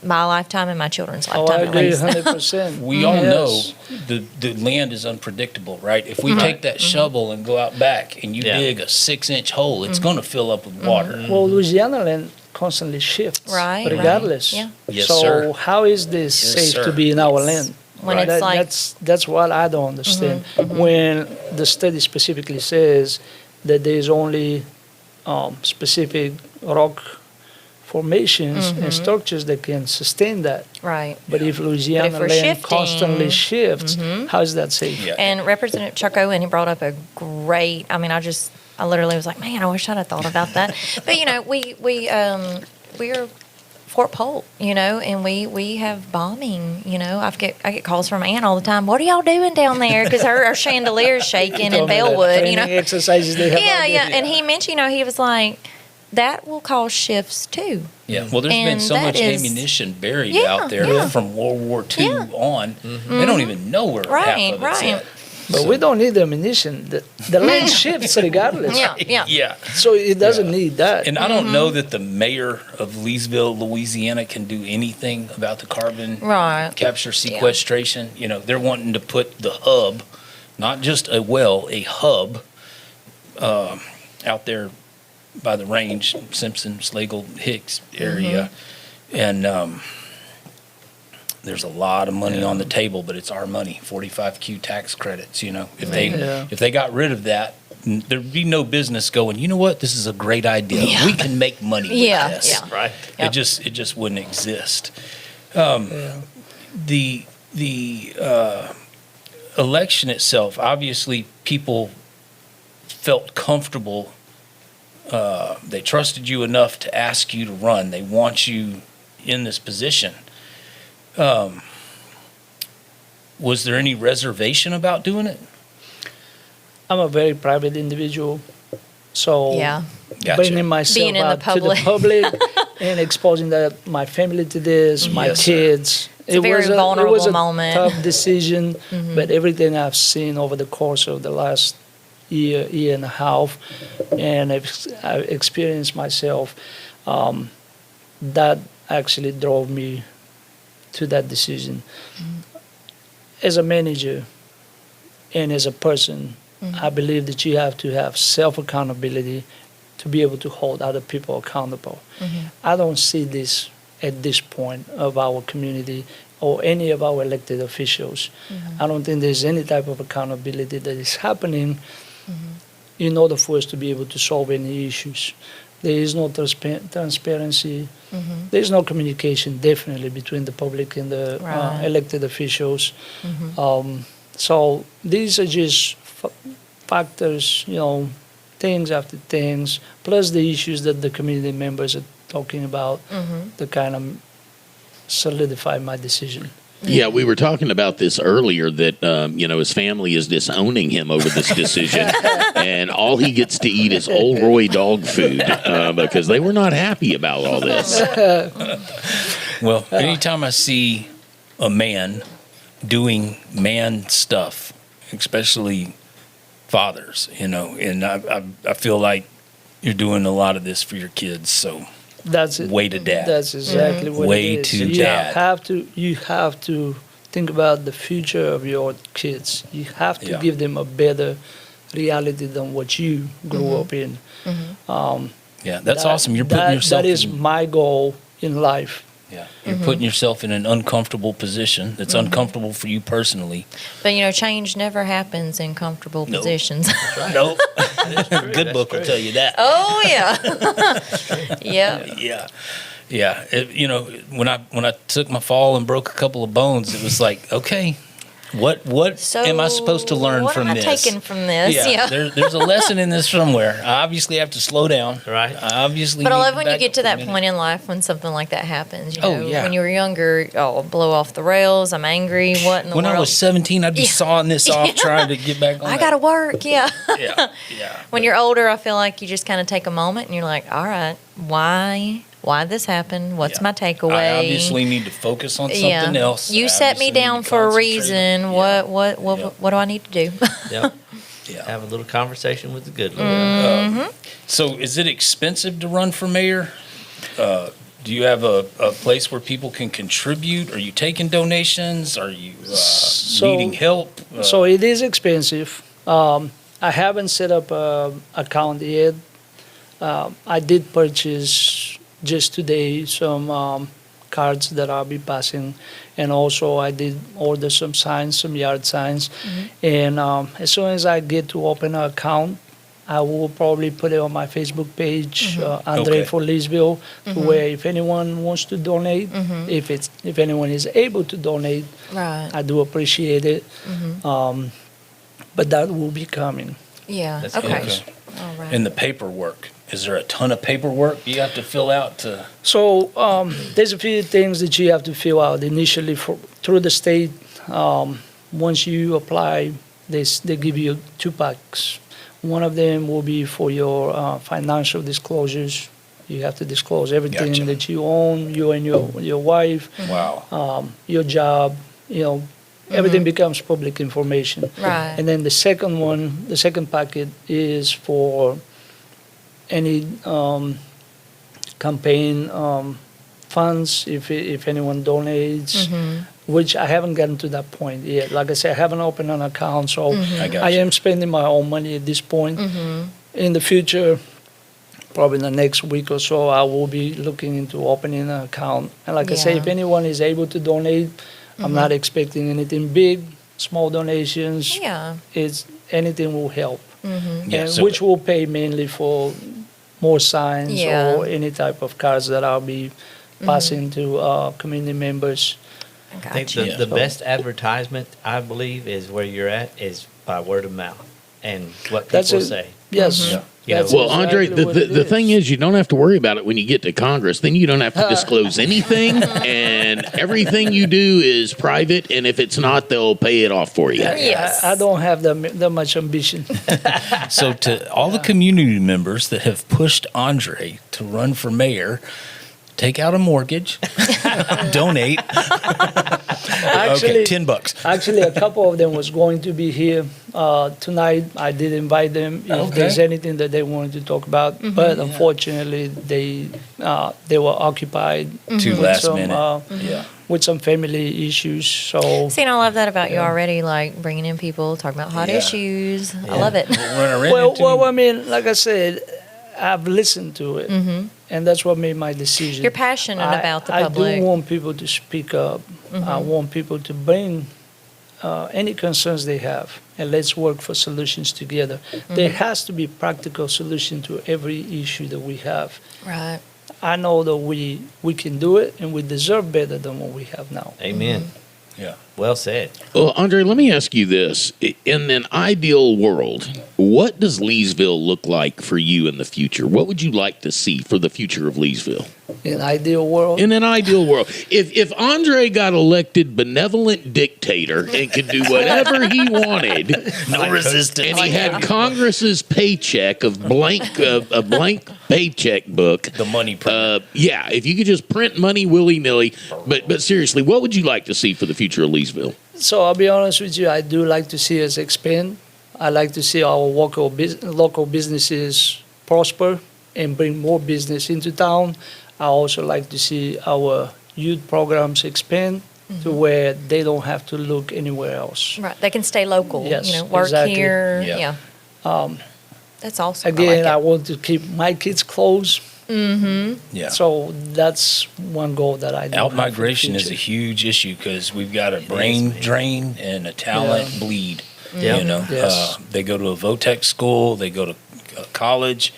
my lifetime and my children's Oh, I lifetime at agree least. 100%. We all Yes. know the land is unpredictable, right? If we take that shovel and go out back and you Yeah. dig a 6-inch hole, it's going to fill up with water. Well, Louisiana land constantly shifts, Right, right. regardless. Yeah. Yes, so sir. how is this Yes, safe sir. to be in our Yes. land? When it's like- that's what I don't understand. When the study specifically says that there's only specific rock formations and structures that can sustain that. Right. But if Louisiana we're land shifting- constantly shifts, how is that safe? Yeah. And Representative Chuck Owen, he brought up a great. I mean, I literally was like, man, I wish I'd have thought about that. But you know, we're Fort Polk, you know, and we have bombing. You know, I get calls from Ann all the time. What are y'all doing down there? Because her chandelier is shaking in Told me that Bellwood. You know, training exercises they have out yeah, there. yeah. And he mentioned, you know, he was like, that will cause shifts too. Yeah, well, there's been And so that much is- ammunition buried Yeah, out there yeah. from World War II Yeah. on. They don't even know where Right, half of it's right. at. But we don't need ammunition. The land shifts regardless. Yeah, yeah. Yeah. So it doesn't Yeah. need that. And I don't know that the mayor of Leesville, Louisiana, can do anything about the carbon Right. capture sequestration. You know, they're wanting to put the hub, not just a well, a hub, out there by the range, Simpson, Slagle, Hicks area, and there's a lot of money on the table, but it's our money, 45Q tax credits. You know, if they got rid of that, there'd be no business going, you know what, this is a great idea. Yeah. We can make money with Yeah, this. yeah. Right. Yep. It just wouldn't exist. Yeah. The election itself, obviously, people felt comfortable. They trusted you enough to ask you to run. They want you in this position. Was there any reservation about doing it? I'm a very private individual, so Yeah. Gotcha. bringing myself Being in the out to the public. public and exposing my family to this, my Yes, sir. kids. It's a very vulnerable it was a moment. tough decision, but everything I've seen over the course of the last year and a half, and I've experienced myself, that actually drove me to that decision. As a manager and as a person, I believe that you have to have self-accountability to be able to hold other people accountable. I don't see this at this point of our community or any of our elected officials. I don't think there's any type of accountability that is happening in order for us to be able to solve any issues. There is no transparency. There's no communication, definitely, between the public and the Right. elected officials. So these are just factors, you know, things after things, plus the issues that the community members are talking about to kind of solidify my decision. Yeah, we were talking about this earlier that, his family is disowning him over this decision. And all he gets to eat is Old Roy dog food because they were not happy about all this. Well, anytime I see a man doing man stuff, especially fathers, you know, and I feel like you're doing a lot of this for your kids. So That's it. way to dad. That's exactly what Way it is. to you dad. You have to think about the future of your kids. You have to Yeah. give them a better reality than what you grew up in. Yeah, that's That- awesome. You're putting yourself That is in, my goal in life. yeah, you're putting yourself in an uncomfortable position that's uncomfortable for you personally. But you know, change never happens in comfortable No. positions. Nope. Good book will tell you that. Oh yeah. Yeah. Yeah. Yeah. When I took my fall and broke a couple of bones, it was like, okay, what So am I supposed to learn what from am I this? taking from this? Yeah. There's a lesson in this somewhere. I obviously have to slow down. Right. I obviously But I need love when you back get up to a that minute. point in life when something like that happens. You Oh, know, yeah. when you were younger, oh, blow off the rails. I'm angry. What in the When world? I was 17, I'd be Yeah. sawing this off, trying to get back on. I gotta work. Yeah. Yeah. Yeah. When you're older, I feel like you just kind of take a moment and you're like, all right, why this happened? What's Yeah. my takeaway? I obviously need to focus on something else. You I set me obviously need down to for a concentrate. reason. Yeah. What do I need to do? Yep. Yeah. Have a little conversation with the good Lord. So is it expensive to run for mayor? Do you have a place where people can contribute? Are you taking donations? Are you needing help? So it is expensive. I haven't set up an account yet. I did purchase just today some cards that I'll be passing, and also I did order some signs, some yard signs, and as soon as I get to open an account, I will probably put it on my Facebook page, Andrey Okay. for Leesville, where if anyone wants to donate, if anyone is able to donate, Right. I do appreciate it. But that will be coming. Yeah. That's Okay. good. All right. And the paperwork, is there a ton of paperwork you have to fill out to? So there's a few things that you have to fill out initially through the state. Once you apply, they give you 2 packs. One of them will be for your financial disclosures. You have to disclose everything Gotcha. that you own, you and your wife, Wow. your job. Everything becomes public information. Right. And then the second packet is for any campaign funds, if anyone donates, which I haven't gotten to that point yet. Like I said, I haven't opened an account, so I got I you. am spending my own money at this point. In the future, probably in the next week or so, I will be looking into opening an account. And like I say, Yeah. if anyone is able to donate, I'm not expecting anything big, small donations. Yeah. It's anything will help, Yeah, and so- which will pay mainly for more signs Yeah. or any type of cards that I'll be passing to community members. I I think got you. the best advertisement, I believe, is where you're at is by word of mouth and what That's people it. say. Yes. Yeah. that's Well, Andre, exactly what the it thing is, you don't have to worry about it when you get to Congress. Then you don't have to disclose anything, and everything you do is private. And if it's not, they'll pay it off for you. Yes. I don't have that much ambition. So to all the community members that have pushed Andre to run for mayor, take out a mortgage, donate. Actually, Okay, $10. Actually, a couple of them was going to be here tonight. I did invite them if Okay. there's anything that they wanted to talk about, but unfortunately, they were occupied Too with last some, minute. Yeah. with some family issues. So See, and I love that about you already, like bringing in people, talking about hot Yeah. issues. I love it. well, I mean, like I said, I've listened to it, and that's what made my decision. You're passionate about the I public. do want people to speak up. I want people to bring any concerns they have, and let's work for solutions together. There has to be practical solution to every issue that we have. Right. I know that we can do it, and we deserve better than what we have now. Amen. Yeah. Well said. Well, Andre, let me ask you this. In an ideal world, what does Leesville look like for you in the future? What would you like to see for the future of Leesville? In an ideal world, In an ideal world, if Andre got elected benevolent dictator and could do whatever he wanted, No resistance. and he had Congress's paycheck of a blank paycheck book, The money print. yeah, if you could just print money willy-nilly, but seriously, what would you like to see for the future of Leesville? so I'll be honest with you, I do like to see us expand. I like to see our local businesses prosper and bring more business into town. I also like to see our youth programs expand to where they don't have to look anywhere else. Right. They can stay local. Yes, Work exactly. here. Yeah. Yeah. That's awesome. Again, I I like want to keep my kids close, Yeah. so that's one goal that I do. Out have for the migration is a future. huge issue because we've got a brain drain and a talent bleed. Yeah. You know, Yes. they go to a VOTEC school, they go to college,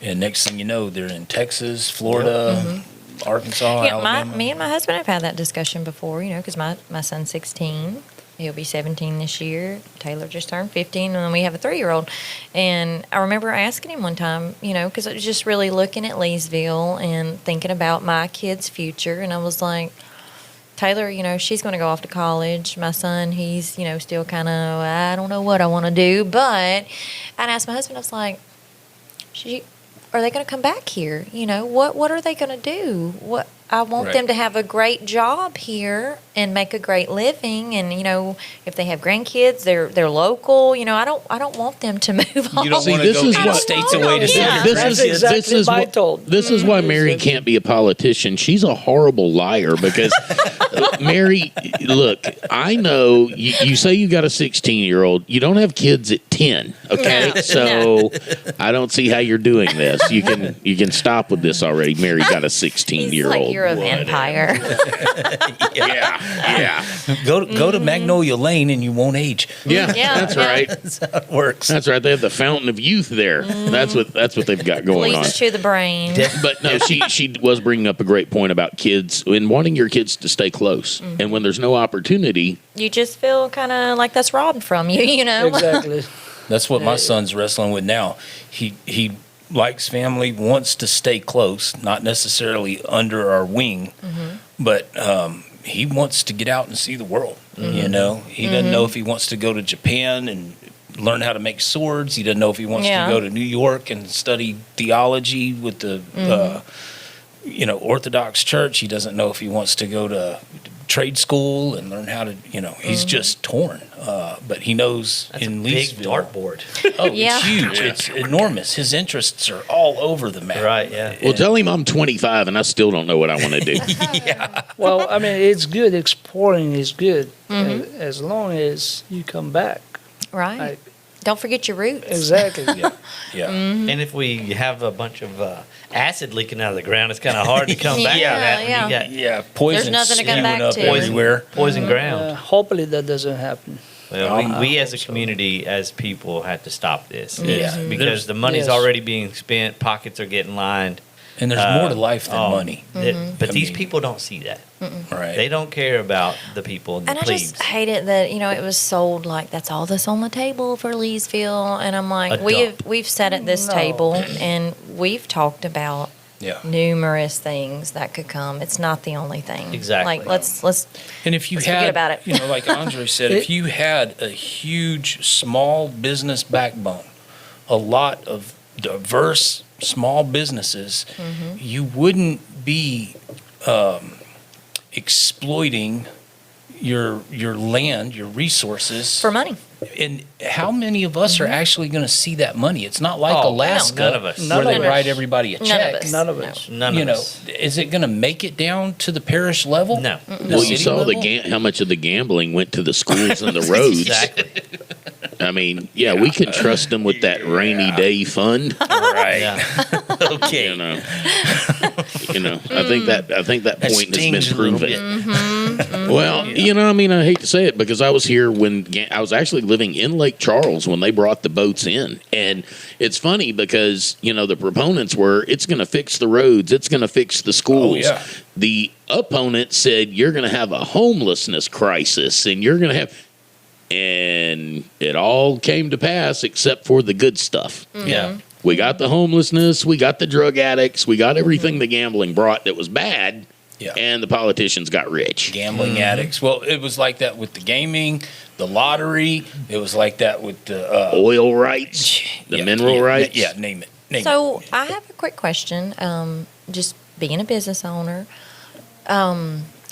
and next thing you know, they're in Texas, Florida, Arkansas, Yeah, Alabama. me and my husband have had that discussion before, because my son's 16. He'll be 17 this year. Taylor just turned 15, and then we have a 3-year-old. And I remember asking him one time, because I was just really looking at Leesville and thinking about my kid's future. And I was like, Taylor, she's going to go off to college. My son, he's, still kind of, I don't know what I want to do. But I'd asked my husband, I was like, are they going to come back here? What are they going to do? I want Right. them to have a great job here and make a great living. And if they have grandkids, they're local. I don't want them to move on. You don't See, want to this go is 10 what- states away to see Yeah. your This That's is grandkids. exactly this is my what- thought. This is why Mary can't be a politician. She's a horrible liar because Mary, look, I know you say you got a 16-year-old. You don't have kids at 10. Okay, so I don't see how you're doing this. You can stop with this already. Mary got a He's 16-year-old. like, you're of empire. yeah. Go to Magnolia Lane and you won't age. Yeah, Yeah, that's yeah. right. That's how it works. That's right. They have the fountain of youth there. That's what they've got going on. Bleeds to the brain. But no, she was bringing up a great point about kids and wanting your kids to stay close. And when there's no opportunity, You just feel kind of like that's robbed from you, you know? Exactly. That's what my son's wrestling with now. He likes family, wants to stay close, not necessarily under our wing, but he wants to get out and see the world. You know, he doesn't know if he wants to go to Japan and learn how to make swords. He doesn't know if he wants Yeah. to go to New York and study theology with the Orthodox Church. He doesn't know if he wants to go to trade school and learn how to, he's just torn. But he knows That's in a big Leesville. dartboard. Oh, Yeah. it's huge. It's enormous. His interests are all over the map. Right, yeah. well, tell him I'm 25 and I still don't know what I want to do. Well, I mean, it's good. Exploring is good, as long as you come back. Right. Like, Don't forget your roots. exactly. Yeah. And if we have a bunch of acid leaking out of the ground, it's kind of hard to come back Yeah, from that. When yeah. you got Yeah. Poison nothing to come spewing back up to. everywhere. poison ground. Hopefully that doesn't happen. Well, we as a community, as people, have to stop this. Yeah. Because the money's Yes. already being spent, pockets are getting lined. And there's more to life than oh, money. But I these mean- people don't see that. Right. They don't care about the people and the And I plebes. just hate it that it was sold like that's all that's on the table for Leesville, and I'm like, A we've sat at this No. table and we've talked about Yeah. numerous things that could come. It's not the only thing. Exactly. Like let's And if you Let's had, forget about it. like Andrey said, if you had a huge small business backbone, a lot of diverse small businesses, you wouldn't be exploiting your land, your resources for money. And how many of us are actually going to see that money? It's not like Oh, Alaska, none of us. where None they of us. write everybody a None check. of us. None of No. us. None of us. Is it going to make it down to the parish level? No. The Well, you city saw level? how much of the gambling went to the schools and the roads. Exactly. I mean, yeah, we can trust them with that rainy day fund. Right. Yeah. Okay. I think that That point has stings been a little proven. Well, I hate to say it because I was here when I was actually living in Lake Charles when they brought the boats in. And it's funny because, the proponents were, it's going to fix the roads. It's going to fix the schools. Oh, yeah. The opponent said, you're going to have a homelessness crisis and you're going to have, and it all came to pass except for the good stuff. Yeah. We got the homelessness, we got the drug addicts, we got everything the gambling brought that was bad, Yeah. and the politicians got rich. Gambling addicts. Well, it was like that with the gaming, the lottery. It was like that with the Oil rights, the mineral rights. Yeah, name it. Name it. So I have a quick question. Just being a business owner,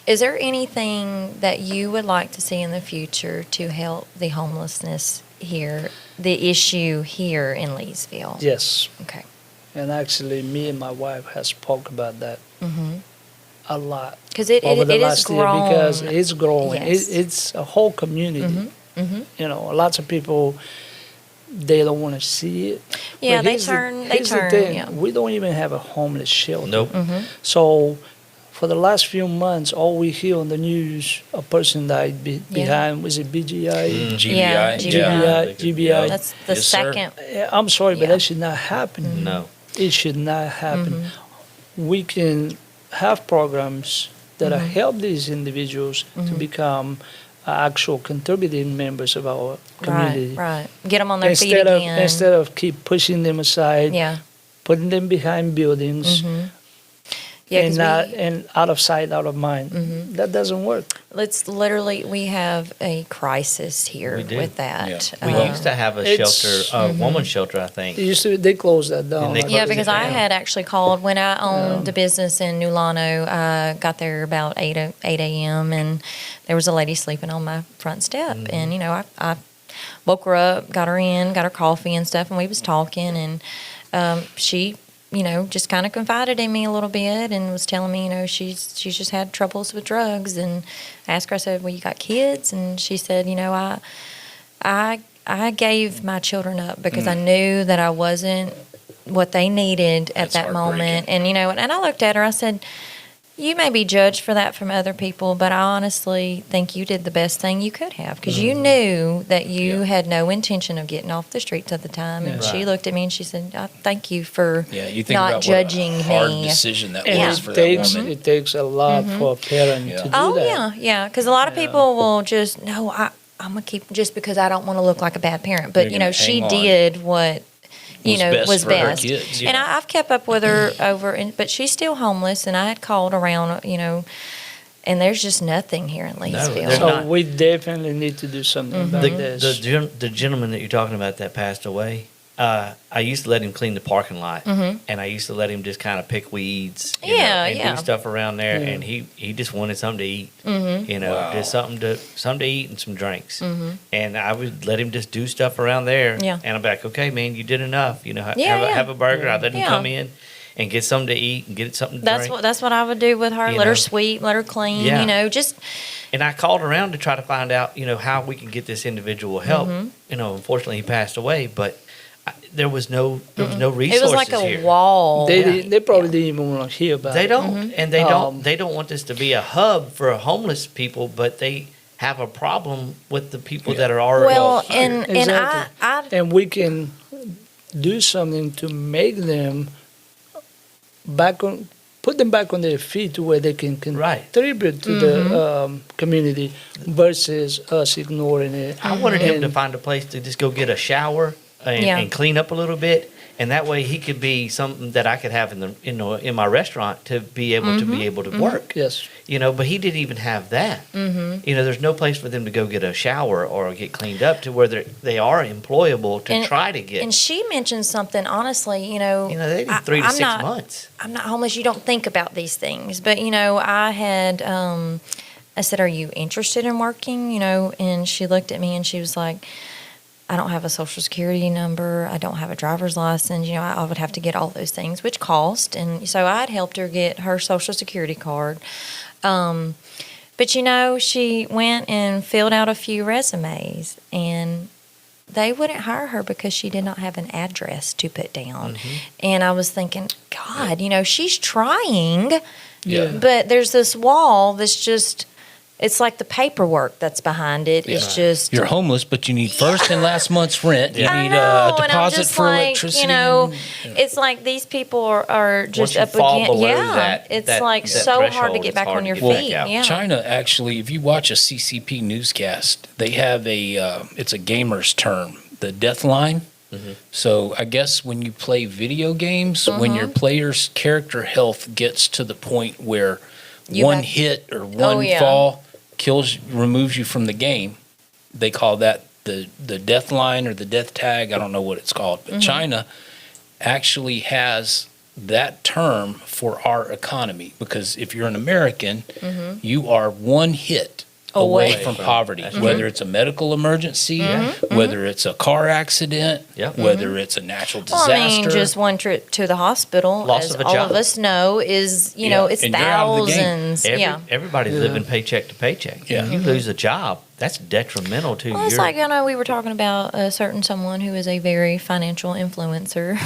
is there anything that you would like to see in the future to help the homelessness here, the issue here in Leesville? Yes. Okay. And actually, me and my wife has spoke about that a lot Because it over the is last year grown. because it's growing. Yes. It's a whole community. Lots of people, they don't want to see it. Yeah, But they here's the- turn. here's the Turn. thing, Yeah. we don't even have a homeless shelter. Nope. So for the last few months, all we hear on the news, a person died behind, was it BGI? GBI. Yeah, GBI. GBI. That's the Yes, sir. second. I'm sorry, but Yeah. that should not happen. No. It should not happen. We can have programs that help these individuals to become actual contributing members of our community. Right. Get them on their feet Instead of again. instead of keep pushing them aside, Yeah. putting them behind buildings, Yeah. and 'Cause not we, and out of sight, out of mind. That doesn't work. let's literally, we have a crisis here We do. with that. Yeah. We used to have a It's- shelter, a woman's shelter, I think. It used to they closed that down. And they Yeah, closed because it I down. had actually called when I owned the business in New Lano. I got there about 8 a.m. and there was a lady sleeping on my front step. And, I woke her up, got her in, got her coffee and stuff, and we was talking. And she, just kind of confided in me a little bit and was telling me, she's just had troubles with drugs. And I asked her, I said, well, you got kids? And she said, I I gave my children up because I knew that I wasn't what they needed at That's that moment. heartbreaking. And I looked at her, I said, you may be judged for that from other people, but I honestly think you did the best thing you could have because you knew that you Yeah. had no intention of getting off the streets at the time. And she Right. looked at me and she said, I thank you for Yeah, you think not about judging what a hard me. decision that And was for it that takes woman. it takes a lot for a parent Yeah. to do Oh that. yeah. Because a lot of people will just no. I'm gonna keep just because I don't want to look like a bad parent. But You're gonna she hang on. did what Was best was for her best. kids, And I've kept up with her but she's still homeless. And I had called around, and there's just nothing here in Leesville. there's So not. we definitely need to do something about this. The gentleman that you're talking about that passed away, I used to let him clean the parking lot, and I used to let him just kind of pick weeds, and Yeah. do stuff around there. Yeah. And he just wanted something to eat, Wow. just something to eat and some drinks. And I would let him just do stuff around there. Yeah. And I'm like, okay, man, you did enough. Yeah, Have a burger. I let him Yeah. come in and get something to eat and get something to drink. That's what I would do with her. You Let her know. sweep, let her clean. Yeah. Just And I called around to try to find out, how we can get this individual help. Unfortunately, he passed away, but there was no resources it was like a here. wall. They probably didn't even want to hear about They it. don't, and Um, they don't want this to be a hub for homeless people, but they have a problem with the people that are already. Well, here. and Exactly. I And we can do something to make them put them back on their feet to where they can Right. contribute to the community versus us ignoring it. I wanted him to And- find a place to just go get a shower and, Yeah. and clean up a little bit, and that way he could be something that I could have in my restaurant to be able to work. Yes. But he didn't even have that. There's no place for them to go get a shower or get cleaned up to where they are employable to And- try to get. and she mentioned something. Honestly, They need 3 to I'm 6 not- months. I'm not homeless. You don't think about these things. But, I had, I said, are you interested in working? And she looked at me and she was like, I don't have a social security number. I don't have a driver's license. I would have to get all those things, which cost. And so I'd helped her get her social security card. But, she went and filled out a few resumes and they wouldn't hire her because she did not have an address to put down. And I was thinking, God, she's trying, Yeah. but there's this wall that's just, it's like the paperwork that's behind it. It's just. You're homeless, but you need first and last month's rent. You I need know, a and I'm deposit just for like, electricity. it's like these people are just Once you up fall against. below Yeah, that- it's that- like that so hard to threshold, get it's back hard on to your get back feet. out. Yeah, China actually, if you watch a CCP newscast, they have it's a gamer's term, the death line. So I guess when you play video games, when your player's character health gets to the point where You one have- hit or one yeah. fall removes you from the game, they call that the death line or the death tag. I don't know what it's called, but China actually has that term for our economy because if you're an American, you are one hit away from poverty, whether it's a medical emergency, whether it's a car accident, Yep. whether it's a natural Well, disaster. I mean, just one trip to the hospital, Loss as of a all job. of us know, is Yeah, it's and you're out of the game. thousands. Yeah. Everybody's living paycheck to paycheck. Yeah. When you lose a job, that's detrimental to Well, it's your. like, we were talking about a certain someone who is a very financial influencer,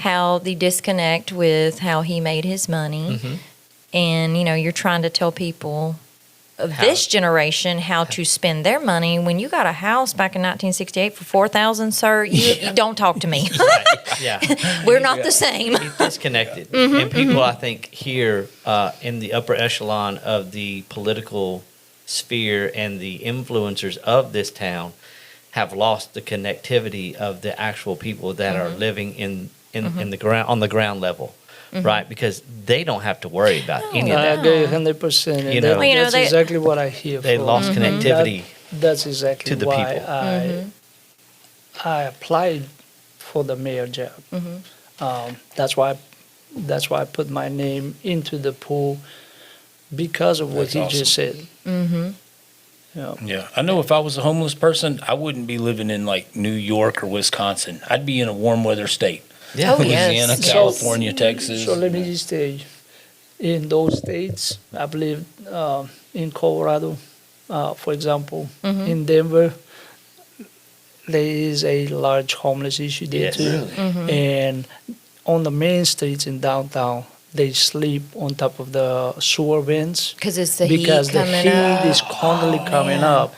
how the disconnect with how he made his money. And, you're trying to tell people of this generation how to spend their money. When you got a house back in 1968 for $4,000, sir, you don't talk to me. yeah. We're not the same. He's disconnected. And people, I think, here in the upper echelon of the political sphere and the influencers of this town have lost the connectivity of the actual people that are living in the ground on the ground level, right? Because they don't have to worry about any of I that. agree 100%. And You know. that- Well, you know, that's they- exactly what I hear. They from. lost connectivity. That's exactly to the why people. I applied for the mayor job. That's why I put my name into the pool because of what That's he just said. Yeah, I know if I was a homeless person, I wouldn't be living in like New York or Wisconsin. I'd be in a warm weather state. Yeah. Oh, yes. Louisiana, Yes. California, Texas. So let me just say, in those states, I believe in Colorado, for example, in Denver, there is a large homeless issue there Yes. too. And on the main streets in downtown, they sleep on top of the sewer vents Because it's the because heat the coming heat up. is constantly coming up.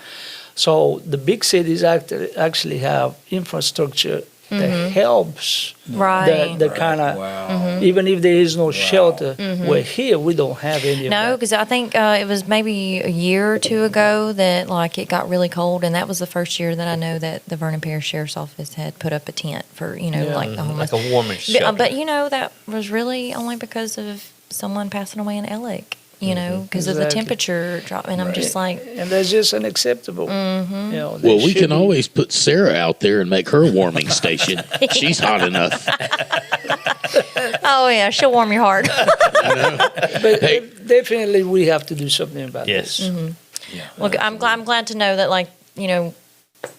So the big cities actually have infrastructure that helps Right. the kind of, Wow. even if there is no shelter, where here we don't have any of No, that. because I think it was maybe a year or two ago that like it got really cold, and that was the first year that I know that the Vernon Parish Sheriff's Office had put up a tent for Yeah. like the homeless. Like a warming But, shelter. but that was really only because of someone passing away in Ellick. Because of the Exactly. temperature drop, and I'm just like, And that's just unacceptable. You know, there Well, we should can be- always put Sarah out there and make her a warming station. She's hot enough. oh yeah, she'll warm your heart. But Hey. definitely we have to do something about Yes. this. Well, I'm glad to know that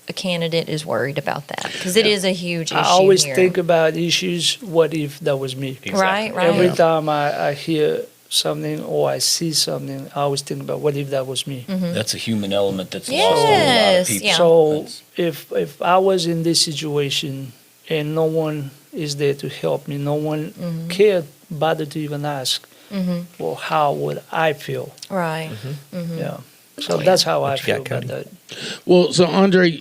a candidate is worried about that because it is a huge issue. I always here. think about issues, what if that was me? Right. Every time I hear something or I see something, I always think about what if that was me. That's a human element that's lost on a lot of Yes, people. yeah. So That's- if I was in this situation and no one is there to help me, no one cared, bothered to even ask, well, how would I feel? Right. Yeah. So that's how I What you feel got, about Cody? that. Well, so Andre,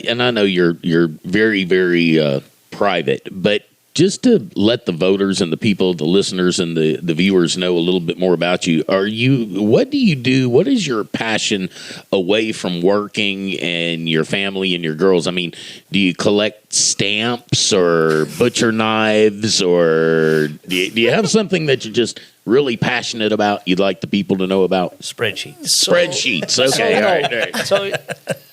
and I know you're very, very private, but just to let the voters and the people, the listeners and the viewers know a little bit more about you, what do you do? What is your passion away from working and your family and your girls? I mean, do you collect stamps or butcher knives, or do you have something that you're just really passionate about, you'd like the people to know about? Spreadsheets. So- Spreadsheets. Okay, all right, all right. So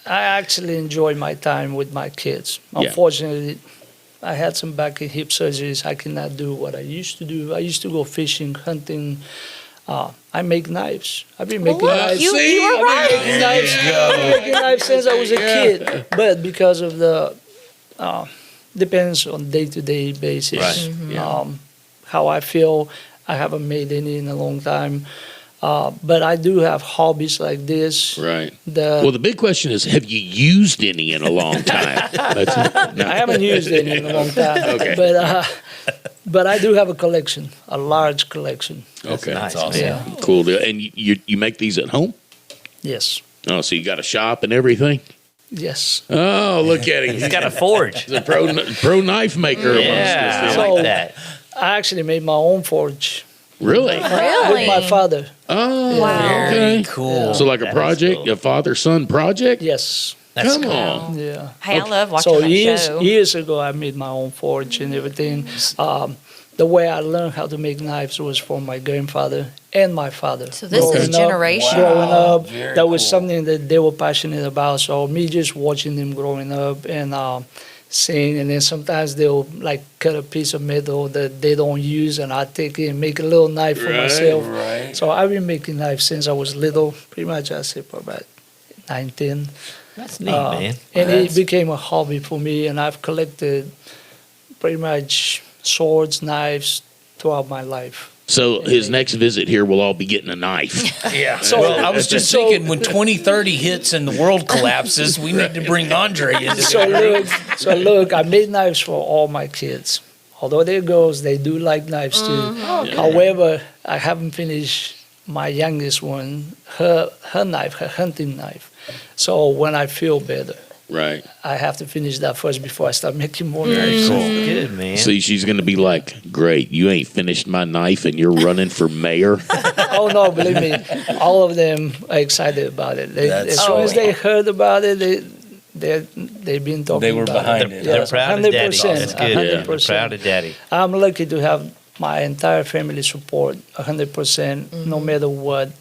I actually enjoy my time with my kids. Yeah. Unfortunately, I had some back and hip surgeries. I cannot do what I used to do. I used to go fishing, hunting. I make knives. I've been making knives. you were I've been making knives. I've been making knives since I was a kid. But because of the depends on day-to-day basis. Right. Yeah. How I feel. I haven't made any in a long time. But I do have hobbies like this. Right. The Well, the big question is, have you used any in a long time? That's it. No. I haven't used any in a long time. Okay. But I do have a collection, a large collection. Okay. nice, That's awesome. Yeah. Cool deal. And you make these at home? Yes. Oh, so you got a shop and everything? Yes. Oh, look at him. He's got a forge. He's a pro knife maker amongst Yeah, us. I So- like that. I actually made my own forge Really? with my father. Oh, Wow. okay. Cool. So like a That is project, cool. a father-son project? Yes. That's Come cool. on. Yeah. Hey, I love watching So that show. years ago, I made my own forge and everything. The way I learned how to make knives was from my grandfather and my father. So this Growing is up- generation. Growing up, Very that was cool. something that they were passionate about. So me just watching them growing up and seeing, and then sometimes they'll like cut a piece of metal that they don't use, and I take it and make a little knife for Right, myself. right. So I've been making knives since I was little. Pretty much, I say for about 9, 10. That's neat, man. And That's- it became a hobby for me, and I've collected pretty much swords, knives throughout my life. So his next visit here, we'll all be getting a knife. Yeah. So- Well, I was just so- thinking when 2030 hits and the world collapses, we need to bring Andre in. So look, I made knives for all my kids. Although they're girls, they do like knives too. However, I haven't finished my youngest one, her knife, her hunting knife. So when I feel better, Right. I have to finish that first before I start making more knives. Cool. Good, man. See, she's going to be like, great, you ain't finished my knife and you're running for mayor. Oh no, believe me, all of them are excited about it. That's As soon as they awesome. heard about it, they've been talking. They were about behind it. it. They're Yes, proud of daddy. 100%, That's good. 100%. They're proud of daddy. I'm lucky to have my entire family support 100%, no matter what.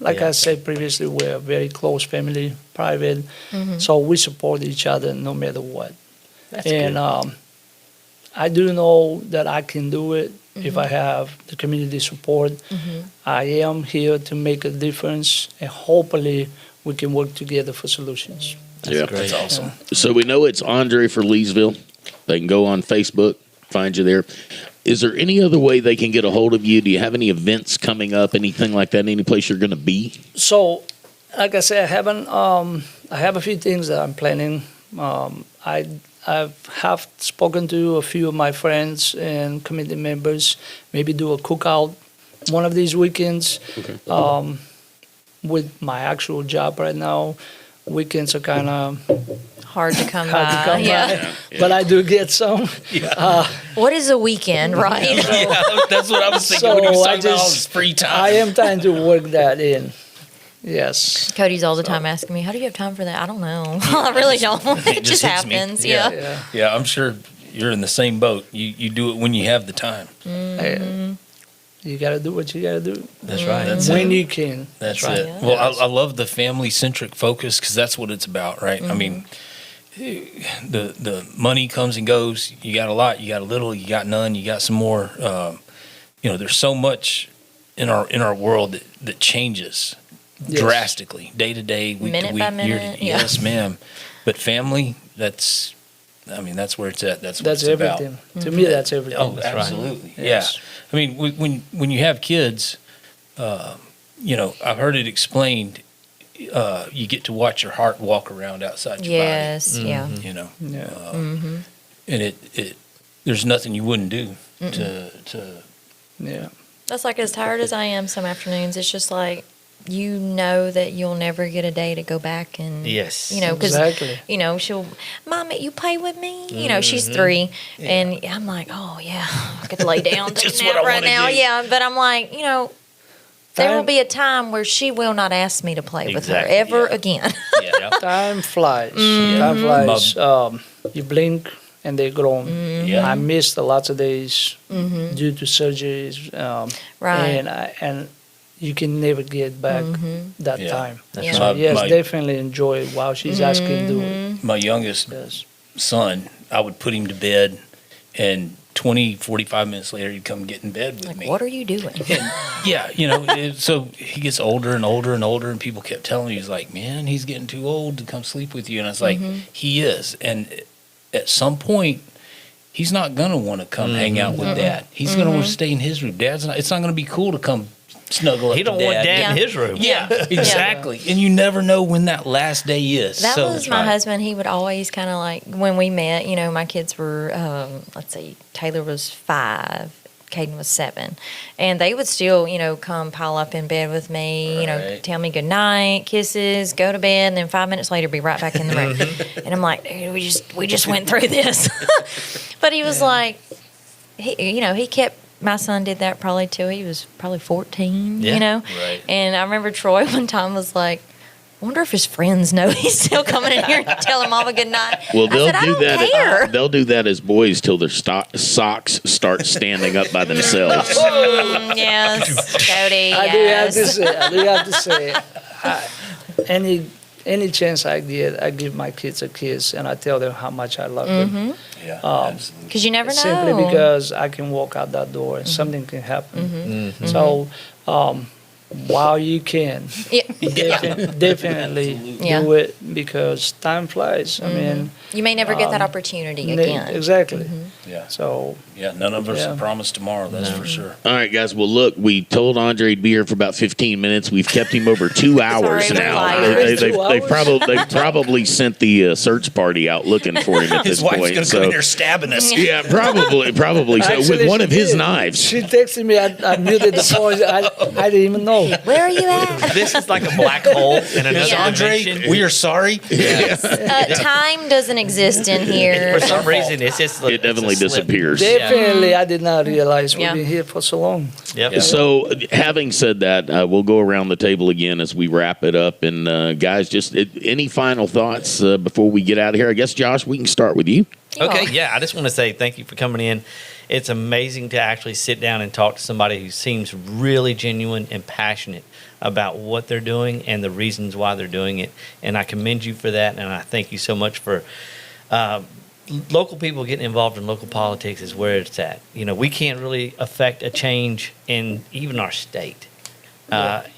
Like Yeah. I said previously, we're a very close family, private, so we support each other no matter what. That's And good. I do know that I can do it if I have the community support. I am here to make a difference, and hopefully we can work together for solutions. Yeah. That's awesome. So we know it's Andre for Leesville. They can go on Facebook, find you there. Is there any other way they can get a hold of you? Do you have any events coming up, anything like that, any place you're going to be? So, like I said, I have a few things that I'm planning. I have spoken to a few of my friends and committee members. Maybe do a cookout one of these weekends. With my actual job right now, weekends are kind of Hard to come hard to by. come Yeah. by, but I do get some. What is a weekend, right? Yeah, that's what I was thinking So when you were I talking about all just- this free time. I am trying to work that in. Yes. Cody's all the time asking me, "How do you have time for that?" I don't know. I really don't. It just hits me. happens. Yeah. Yeah. Yeah, I'm sure you're in the same boat. You do it when you have the time. You gotta do what you gotta do That's right. That's when it. you can. That's right. it. Well, I love the family centric focus because that's what it's about, right? I mean, the money comes and goes. You got a lot, you got a little, you got none, you got some more. There's so much in our world that changes Yes. drastically, day to day, week Minute to week, by year minute, to yeah. yes, ma'am. But family, that's where it's at. That's what That's it's about. everything. To me, that's everything. Oh, absolutely. Yes. Yeah. I mean, when you have kids, I've heard it explained. You get to watch your heart walk around outside your Yes. Yeah. body. You know, Yeah. and it there's nothing you wouldn't do to. Yeah. That's like as tired as I am some afternoons. It's just like you know that you'll never get a day to go back and Yes. because Exactly. she'll, Mommy, you play with me. She's 3, and I'm like, oh yeah, I could lay down, take Just a what nap I right wanna now. do. Yeah, but I'm like, there will Time- be a time where she will not ask me to play with her Exactly, ever yeah. again. Yeah. Time flies. Mm-hmm. Time flies. You blink and they're grown. Mm-hmm. Yeah. I missed a lot of days due to surgeries. Right. And you can never get back that Yeah. time. Yeah. So My- yes, my- definitely enjoy it while she's asking to do it. My youngest Yes. son, I would put him to bed, and 45 minutes later, he'd come get in bed with Like, me. what are you doing? Yeah, so he gets older and older and older, and people kept telling me, he's like, man, he's getting too old to come sleep with you. And I was like, he is. And at some point, he's not going to want to come hang out with Dad. He's going to want to stay in his room. It's not going to be cool to come snuggle up He to don't want dad in Yeah. his room. Yeah, exactly. And you never know when that last day is. That so, was my husband. He would always kind of like, when we met, my kids were, let's see, Taylor was 5, Caden was 7. And they would still, come pile up in bed with me, Right. tell me good night, kisses, go to bed, and then 5 minutes later be right back in the room. And I'm like, dude, we just went through this. But he was like, he kept, my son did that probably till he was probably 14, Yeah. Right. And I remember Troy one time was like, I wonder if his friends know he's still coming in here to tell him all a good night. Well, I they'll said, I do don't that. care. They'll do that as boys till their socks start standing up by themselves. Yes, Cody. I Yes. do have to say, any chance I get, I give my kids a kiss and I tell them how much I love them. Yeah, absolutely. Because you never know. Simply because I can walk out that door and something can happen. So while you can, Yeah. definitely Yeah. do it because time flies. I mean, You may never get that opportunity ne- again. exactly. Yeah. So Yeah, none of us Yeah. are promised tomorrow, that's for sure. All right, guys. Well, look, we told Andre he'd be here for about 15 minutes. We've kept him over 2 hours Sorry, we're now. liars. They 2 hours? probably sent the search party out looking for him at His this wife's point. going to come in there stabbing us. Yeah, probably. So Actually, with one she of his did. knives. She texted me. I muted the phone. I didn't even know. Where are you at? This is like a black hole in another Yeah. Andre, dimension. we are sorry. Time doesn't exist in here. For some reason, it's just It definitely it's a slip. disappears. Definitely, I did not realize we've Yeah. been here for so long. Yep. So, having said that, we'll go around the table again as we wrap it up. And guys, just any final thoughts before we get out of here? I guess, Josh, we can start with you. Okay, yeah, I just want to say thank you for coming in. It's amazing to actually sit down and talk to somebody who seems really genuine and passionate about what they're doing and the reasons why they're doing it. And I commend you for that, and I thank you so much for local people getting involved in local politics is where it's at. We can't really affect a change in even our state,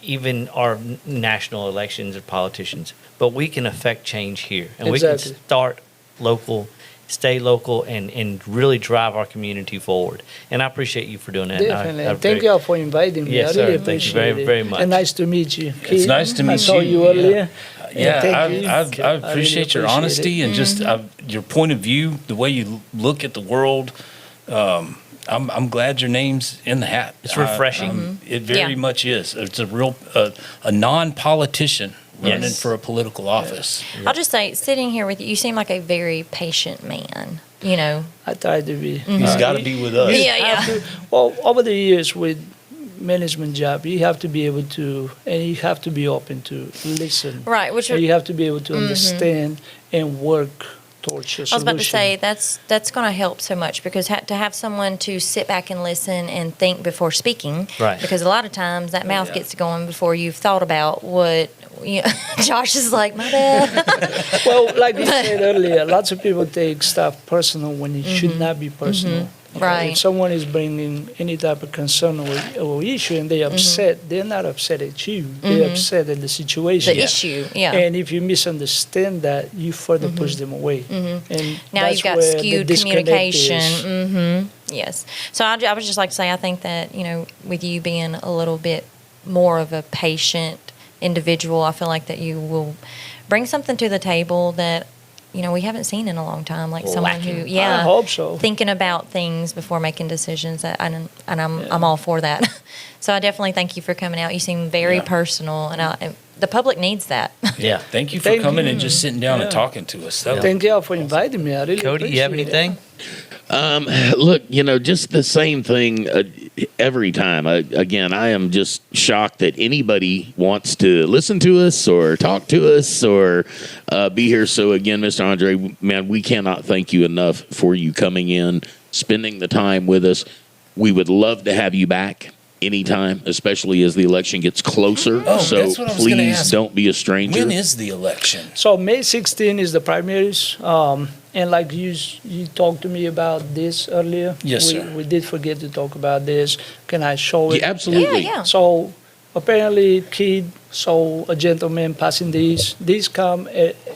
even our national elections or politicians, but we can affect change here. And we Exactly. can start local, stay local, and really drive our community forward. And I appreciate you for doing that. Definitely. And thank you all for inviting me. Yes, I really sir. Thank you appreciate very, it. very much. And nice to meet you. It's Keith. nice to I meet saw you, you earlier. Yeah, thank you. I really appreciate your appreciate honesty and just your point of view, the way you look at the world. I'm glad your name's in the hat. It's refreshing. It very Yeah. much is. It's a real a non-politician running Yes. for a political office. I'll just say, sitting here with you, you seem like a very patient man. You know, I try to be. He's got to be with us. Yeah, have to- well, over the years with management job, you have to be able to, and you have to be open to listen. right? Which And you have to be able to understand and work towards your I was solution. about to say that's going to help so much because to have someone to sit back and listen and think before speaking, Right. Because a lot of times that mouth gets going before you've thought about what. You know, Josh is like, my bad. Well, like you said earlier, lots of people take stuff personal when it should not be personal. Okay? Right. If someone is bringing any type of concern or issue and they're upset, they're not upset at you. They're upset at the situation. The issue, yeah. And if you misunderstand that, you further push them away. And Now that's you've got where the skewed disconnect communication. is. Yes. So I would just like to say, I think that, with you being a little bit more of a patient individual, I feel like that you will bring something to the table that, we haven't seen in a long time. Like someone who, I hope so. thinking about things before making decisions. And I'm all for that. So I definitely thank you for coming out. You seem very personal, and the public needs that. Yeah. Thank you for Thank coming you. and just sitting down and talking to us. That was- Thank you all for inviting me. I really Cody, you have appreciate it. anything? Look, just the same thing every time. Again, I am just shocked that anybody wants to listen to us or talk to us or be here. So again, Mr. Andrey, man, we cannot thank you enough for you coming in, spending the time with us. We would love to have you back anytime, especially as the election gets closer. Oh, So that's what I was gonna please ask. don't be a stranger. When is the election? So May 16 is the primaries, and like you talked to me about this earlier. Yes, we, sir. We did forget to talk about this. Can I show it? Yeah, absolutely. Yeah. So apparently, kid saw a gentleman passing these. These come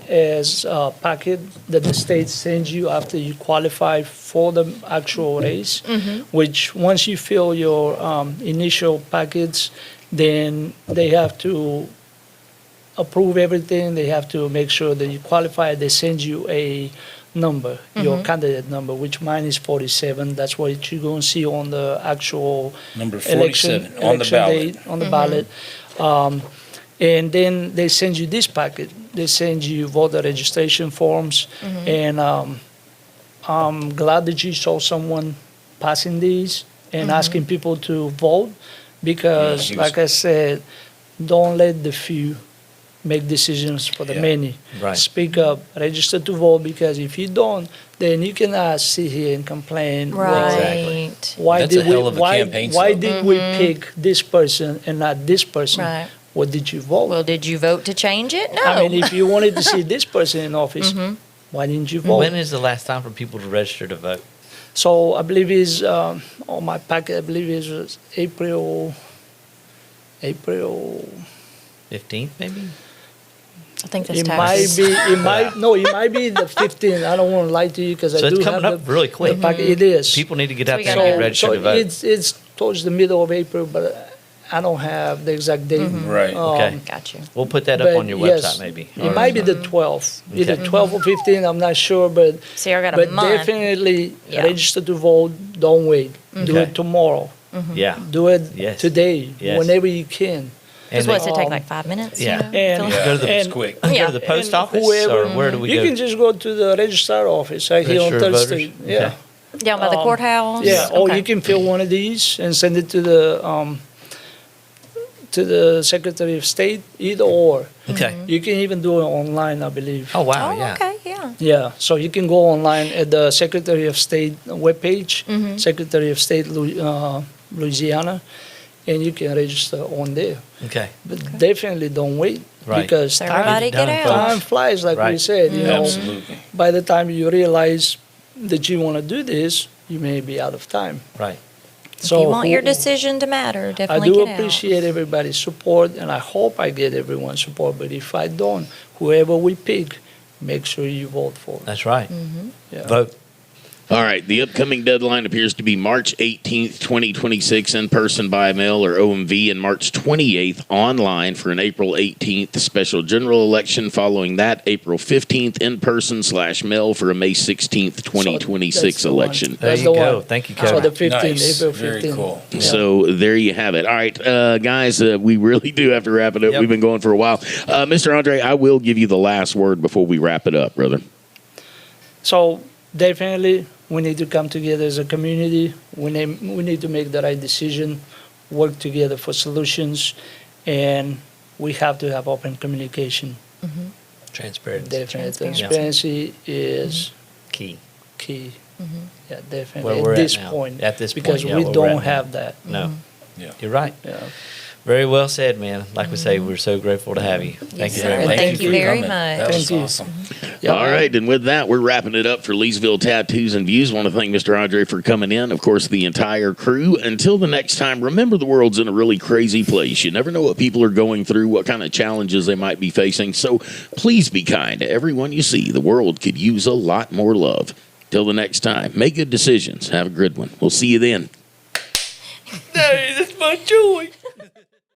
as a packet that the state sends you after you qualify for the actual race, which once you fill your initial packets, then they have to approve everything. They have to make sure that you qualify. They send you a number, your candidate number, which mine is 47. That's what you're going to see on the actual Number 47 on the election ballot. date, on the ballot. And then they send you this packet. They send you voter registration forms. And I'm glad that you saw someone passing these and asking people to vote because, Yeah, he was- like I said, don't let the few make decisions for the Yeah. many. Right. Speak up, register to vote, because if you don't, then you cannot sit here and complain. well, Right. why That's did a hell we of a why, campaign why slogan. did we pick this person and not this person? Right. What did you vote? Well, did you vote to change it? No. I mean, if you wanted to see this person in office, why didn't you vote? When is the last time for people to register to vote? So I believe is on my packet. I believe it was April. 15th, maybe? I think that's It might taxes. be. It might no. It might be the 15th. I don't want to lie to you because So I it's do coming have up really quick. The packet. It is. People need to get So out we there gotta- and get registered to vote. It's towards the middle of April, but I don't have the exact date. Right. Okay. Got you. We'll put that up But on your yes, website, maybe. It might be the 12th, either 12 or 15. I'm not sure, but See, I got a but month. definitely Yeah. register to vote. Don't wait. Do Okay. it tomorrow. Yeah. Do it Yes. today, Yes. whenever you can. Because And what's it take, Um, like 5 minutes? yeah. And, Yeah. Go to the- and It's quick. Go Yeah. to the post and office, whoever- or where do we you go? can just go to the registrar office right here on Register of Third Voters? Street. Yeah. Okay. Down by the courthouse? Yeah, or Okay. you can fill one of these and send it to the Secretary of State, either or. Okay. You can even do it online, I believe. Oh, wow, Oh, yeah. okay, yeah. Yeah, so you can go online at the Secretary of State webpage, Secretary of State Louisiana, and you can register on there. Okay. But definitely don't wait Right. because So everybody Done, get folks. out. time flies, like we Right. said. You know, Absolutely. by the time you realize that you want to do this, you may be out of time. Right. If you want your decision to matter, I definitely do get out. appreciate everybody's support, and I hope I get everyone's support. But if I don't, whoever we pick, make sure you vote for. That's right. Yeah. Vote. All right. The upcoming deadline appears to be March 18th, 2026, in person by mail or OMV, and March 28th online for an April 18th special general election. Following that, April 15th in person / mail for a May 16th, 2026 election. There That's you the go. one. Thank you, So Cody. the 15th, Nice. April Very 15th. cool. Yeah. So there you have it. All right, guys, we really do have to wrap it up. Yep. We've been going for a while. Mr. Andrey, I will give you the last word before we wrap it up, brother. So definitely, we need to come together as a community. We need to make the right decision, work together for solutions, and we have to have open communication. Transparency. Definitely, Transparency. transparency is Key. key. Mm-hmm. Yeah, definitely. Where we're at at this now. point, At this point, because yeah, we where we're don't at now. have that. No. Yeah. You're right. Yeah. Very well said, man. Like we say, we're so grateful to have you. Thank you sir. very much. Thank you for very coming. much. That was Thank you. awesome. Yeah. All right, and with that, we're wrapping it up for Leesville Tattoos and Views. Want to thank Mr. Andrey for coming in, of course, the entire crew. Until the next time, remember the world's in a really crazy place. You never know what people are going through, what kind of challenges they might be facing. So please be kind to everyone you see. The world could use a lot more love. Till the next time, make good decisions. Have a good one. We'll see you then. Hey, that's my choice.